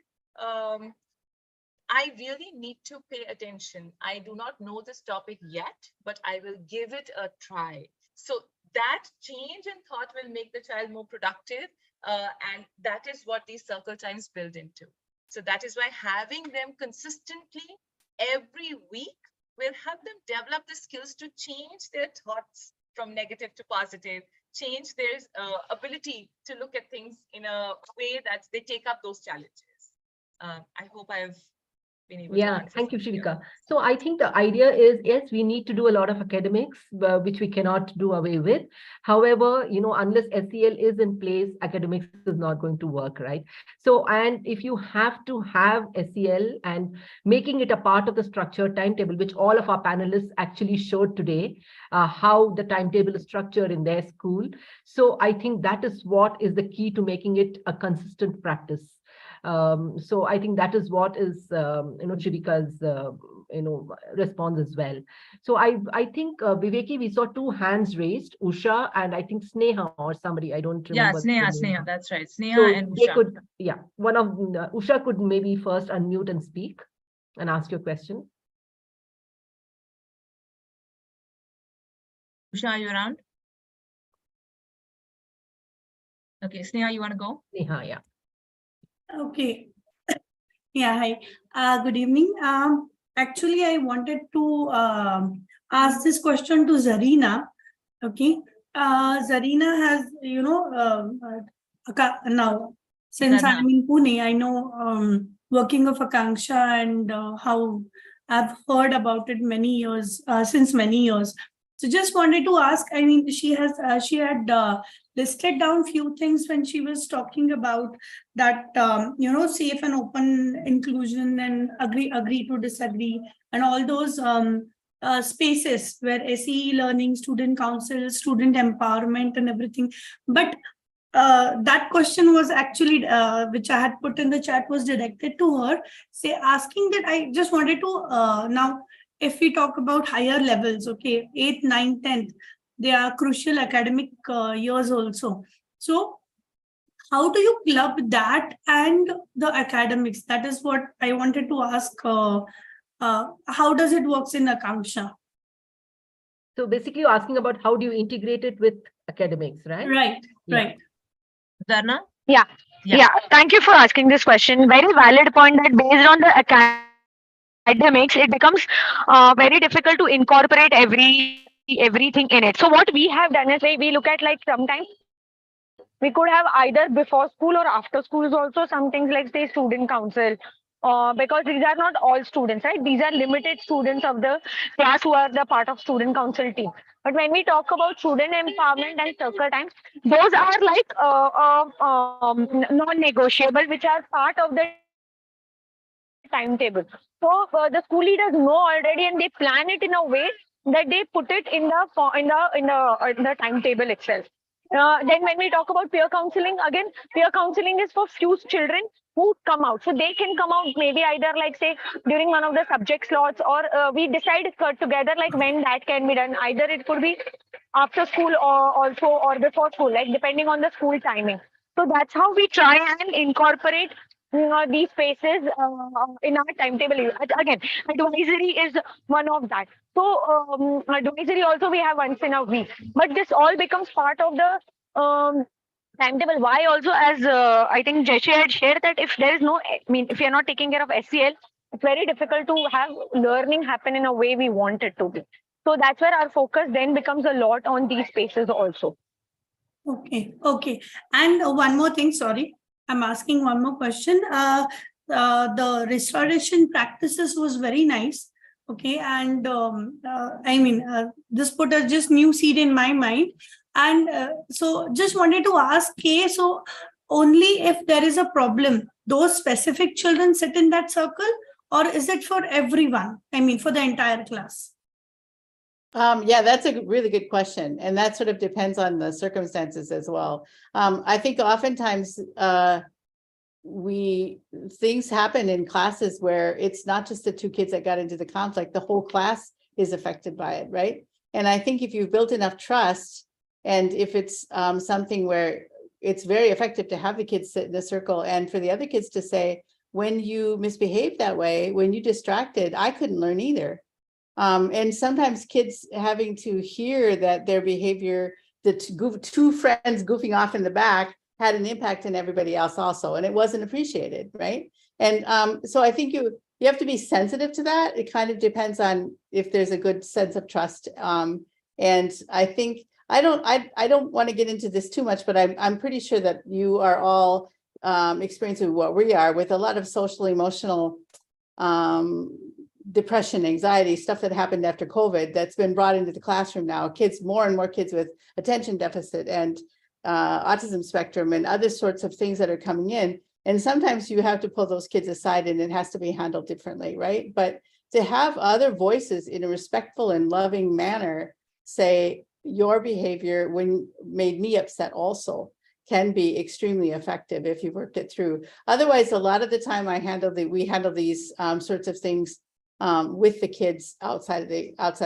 I really need to pay attention. I do not know this topic yet, but I will give it a try. So that change in thought will make the child more productive. And that is what these circle times build into. So that is why having them consistently every week will help them develop the skills to change their thoughts from negative to positive, change their ability to look at things in a way that they take up those challenges. I hope I've been able to answer. Thank you, Shivika. So I think the idea is, yes, we need to do a lot of academics, which we cannot do away with. However, unless SEL is in place, academics is not going to work, right? So, and if you have to have SEL and making it a part of the structured timetable, which all of our panelists actually showed today, how the timetable is structured in their school. So I think that is what is the key to making it a consistent practice. So I think that is what is Shivika's response as well. So I think Viveki, we saw 2 hands raised, Usha and I think Sneha or somebody, I don't remember. Yeah, Sneha, that's right. Sneha so and they Usha. could, one of Usha could maybe first unmute and speak and ask your question. Usha, are you around? Okay, Sneha, you want to go? Sneha, yeah. Okay. Yeah, hi. Good evening. Actually, I wanted to ask this question to Zarina. Okay. Zarina has, now, since Zarna. I'm in Pune, I know working of Akanksha and how I've heard about it many years, since many years. So just wanted to ask, I mean, she had listed down few things when she was talking about that, safe and open inclusion and agree to disagree and all those spaces where SE learning, student council, student empowerment and everything. But that question was actually, which I had put in the chat, was directed to her, asking that I just wanted to, now, if we talk about higher levels, okay, 8th, 9th, 10th, they are crucial academic years also. So how do you club that and the academics? That is what I wanted to ask. How does it work in Akanksha? So basically you're asking about how do you integrate it with academics, right? Right. Zarna? Yeah. Thank you for asking this question. Very valid point that based on the academics, it becomes very difficult to incorporate everything in it. So what we have done is we look at, like, sometimes we could have either before school or after schools also some things like, say, student council. Because these are not all students, right? These are limited students of the class who are the part of student council team. But when we talk about student empowerment and circle time, those are like non-negotiable, which are part of the timetable. So the school leaders know already, and they plan it in a way that they put it in the timetable itself. Then when we talk about peer counseling, again, peer counseling is for few children who come out. So they can come out maybe either, like, say, during one of the subject slots, or we decide together like when that can be done. Either it could be after school or before school, like depending on the school timing. So that's how we try and incorporate these spaces in our timetable. Again, advisory is one of that. So advisory also we have once in a week, but this all becomes part of the timetable. Why also, as I think Jeshi had shared, that if there is no, I mean, if you're not taking care of SEL, it's very difficult to have learning happen in a way we want it to be. So that's where our focus then becomes a lot on these spaces also. Okay, okay. And one more thing, sorry, I'm asking one more question. The restoration practices was very nice. Okay, and I mean, this put a just new seed in my mind. And so just wanted to ask, Kay, so only if there is a problem, those specific children sit in that circle, or is it for everyone? I mean, for the entire class? Yeah, that's a really good question. And that sort of depends on the circumstances as well. I think oftentimes things happen in classes where it's not just the two kids that got into the conflict, the whole class is affected by it, right? And I think if you've built enough trust, and if it's something where it's very effective to have the kids sit in the circle and for the other kids to say, when you misbehave that way, when you distracted, I couldn't learn either. And sometimes kids having to hear that their behavior, the two friends goofing off in the back, had an impact on everybody else also, and it wasn't appreciated, right? And so I think you have to be sensitive to that. It kind of depends on if there's a good sense of trust. And I think I don't want to get into this too much, but I'm pretty sure that you are all experiencing what we are with a lot of social emotional depression, anxiety, stuff that happened after COVID that's been brought into the classroom now. Kids, more and more kids with attention deficit and autism spectrum and other sorts of things that are coming in. And sometimes you have to pull those kids aside and it has to be handled differently, right? But to have other voices in a respectful and loving manner say, your behavior when made me upset also can be extremely effective if you worked it through. Otherwise, a lot of the time we handle these sorts of things with the kids outside of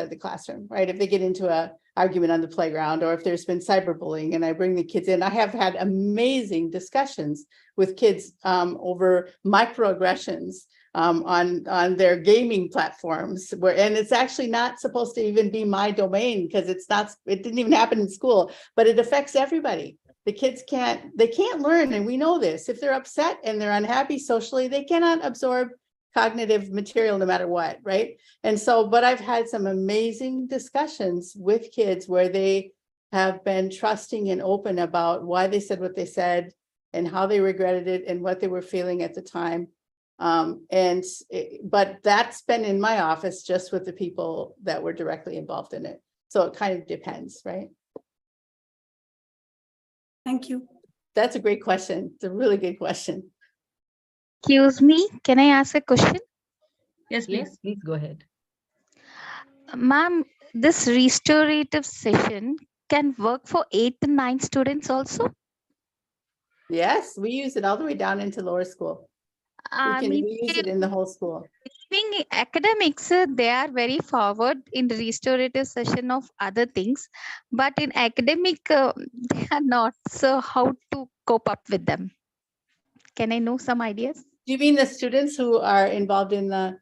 the classroom, right? If they get into a argument on the playground, or if there's been cyberbullying and I bring the kids in, I have had amazing discussions with kids over microaggressions on their gaming platforms, and it's actually not supposed to even be my domain because it didn't even happen in school, but it affects everybody. The kids can't learn, and we know this. If they're upset and they're unhappy socially, they cannot absorb cognitive material no matter what, right? And so, but I've had some amazing discussions with kids where they have been trusting and open about why they said what they said and how they regretted it and what they were feeling at the time. But that's been in my office just with the people that were directly involved in it. So it kind of depends, right? Thank you. That's a great question. It's a really good question. Excuse me, can I ask a question? Yes, please. Yes, please go ahead. Ma'am, this restorative session can work for 8th and 9th students also? Yes, we use it all the way down into lower school. We use it in the whole school. Being academics, they are very forward in the restorative session of other things, but in academic, they are not. So how to cope up with them? Can I know some ideas? Do you mean the students who are involved in the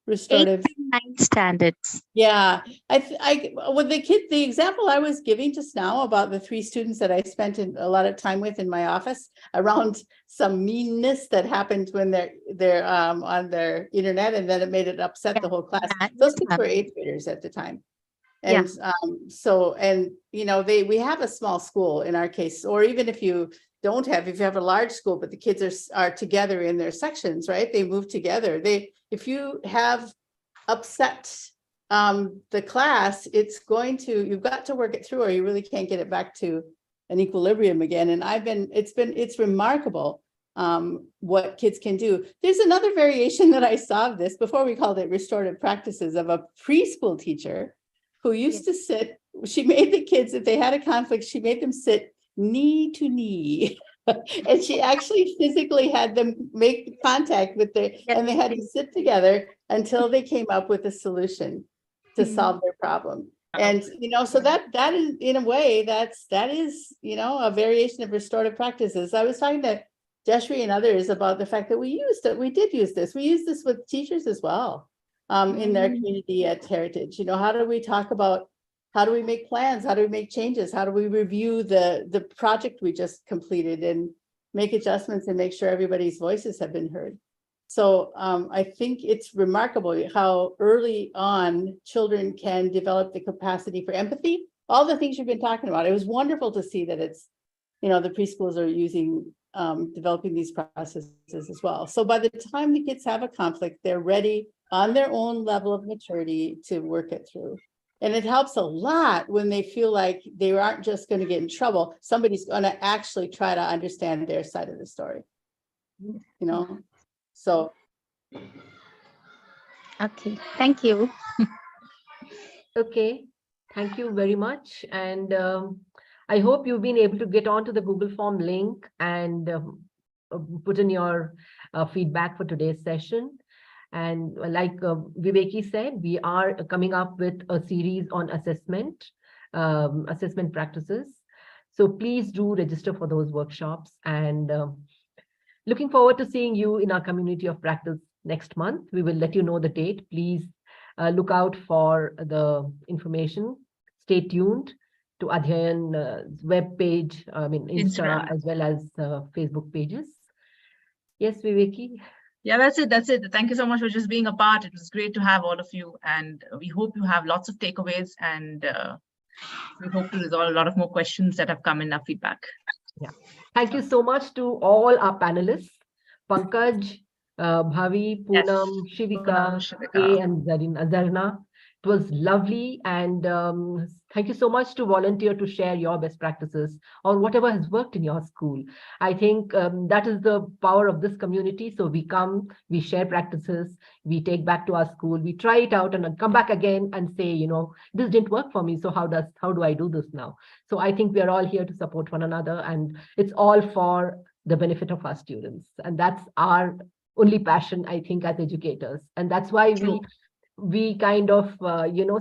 restorative? 8th and 9th standards. Yeah, the example I was giving just now about the 3 students that I spent a lot of time with in my office around some meanness that happened when they're on their internet, and then it made it upset the whole class. Those kids were 8th graders at the time. And we have a small school in our case, or even if you have a large school, but the kids are together in their sections, right? They move together. If you have upset the class, you've got to work it through, or you really can't get it back to an equilibrium again. And it's remarkable what kids can do. There's another variation that I saw of this before. We called it restorative practices, of a preschool teacher who used to sit. She made the kids, if they had a conflict, she made them sit knee to knee. And she actually physically had them make contact with and they had to sit together until they came up with a solution to solve their problem. And, so that is, in a way, that is, a variation of restorative practices. I was talking to Jashri and others about the fact that we did use this. We use this with teachers as well in their community at Heritage. How do we talk about, how do we make plans? How do we make changes? How do we review the project we just completed and make adjustments and make sure everybody's voices have been heard? So I think it's remarkable how early on children can develop the capacity for empathy, all the things you've been talking about. It was wonderful to see that it's, the preschools are using, developing these processes as well. So by the time the kids have a conflict, they're ready on their own level of maturity to work it through. And it helps a lot when they feel like they aren't just going to get in trouble. Somebody's going to actually try to understand their side of the story, So. Okay, thank you. Okay, thank you very much. And I hope you've been able to get onto the Google Form link and put in your feedback for today's session. And like Viveki said, we are coming up with a series on assessment practices. So please do register for those workshops, and looking forward to seeing you in our community of practice next month. We will let you know the date. Please look out for the information. Stay tuned to Adhyayan's web page, Insta, Instagram. as well as Facebook pages. Yes, Viveki? Yeah, that's it. That's it. Thank you so much for just being a part. It was great to have all of you. And we hope you have lots of takeaways, and we hope to resolve a lot of more questions that have come in our feedback. Yeah. Thank you so much to all our panelists, Pankaj, Bhavi, Poonam, Shivika, Kay, and Zarna. It was lovely, and thank you so much to volunteer to share your best practices or whatever has worked in your school. I think that is the power of this community. So we come, we share practices, we take back to our school, we try it out and come back again and say, this didn't work for me. So how do I do this now? So I think we are all here to support one another, and it's all for the benefit of our students. And that's our only passion, I think, as educators. And that's why we kind of,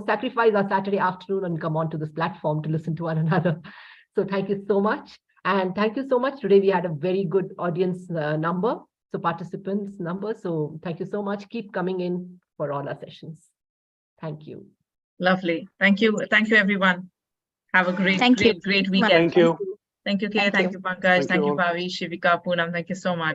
sacrifice our Saturday afternoon and come onto this platform to listen to one another. So thank you so much. And thank you so much. Today we had a very good audience number, so participants number. So thank you so much. Keep coming in for all our sessions. Thank you. Lovely. Thank you. Thank you, everyone. Have a great weekend. Thank you. Thank you, Kay. Thank you, Pankaj. Thank you, Bhavi, Shivika, Poonam. Thank you so much.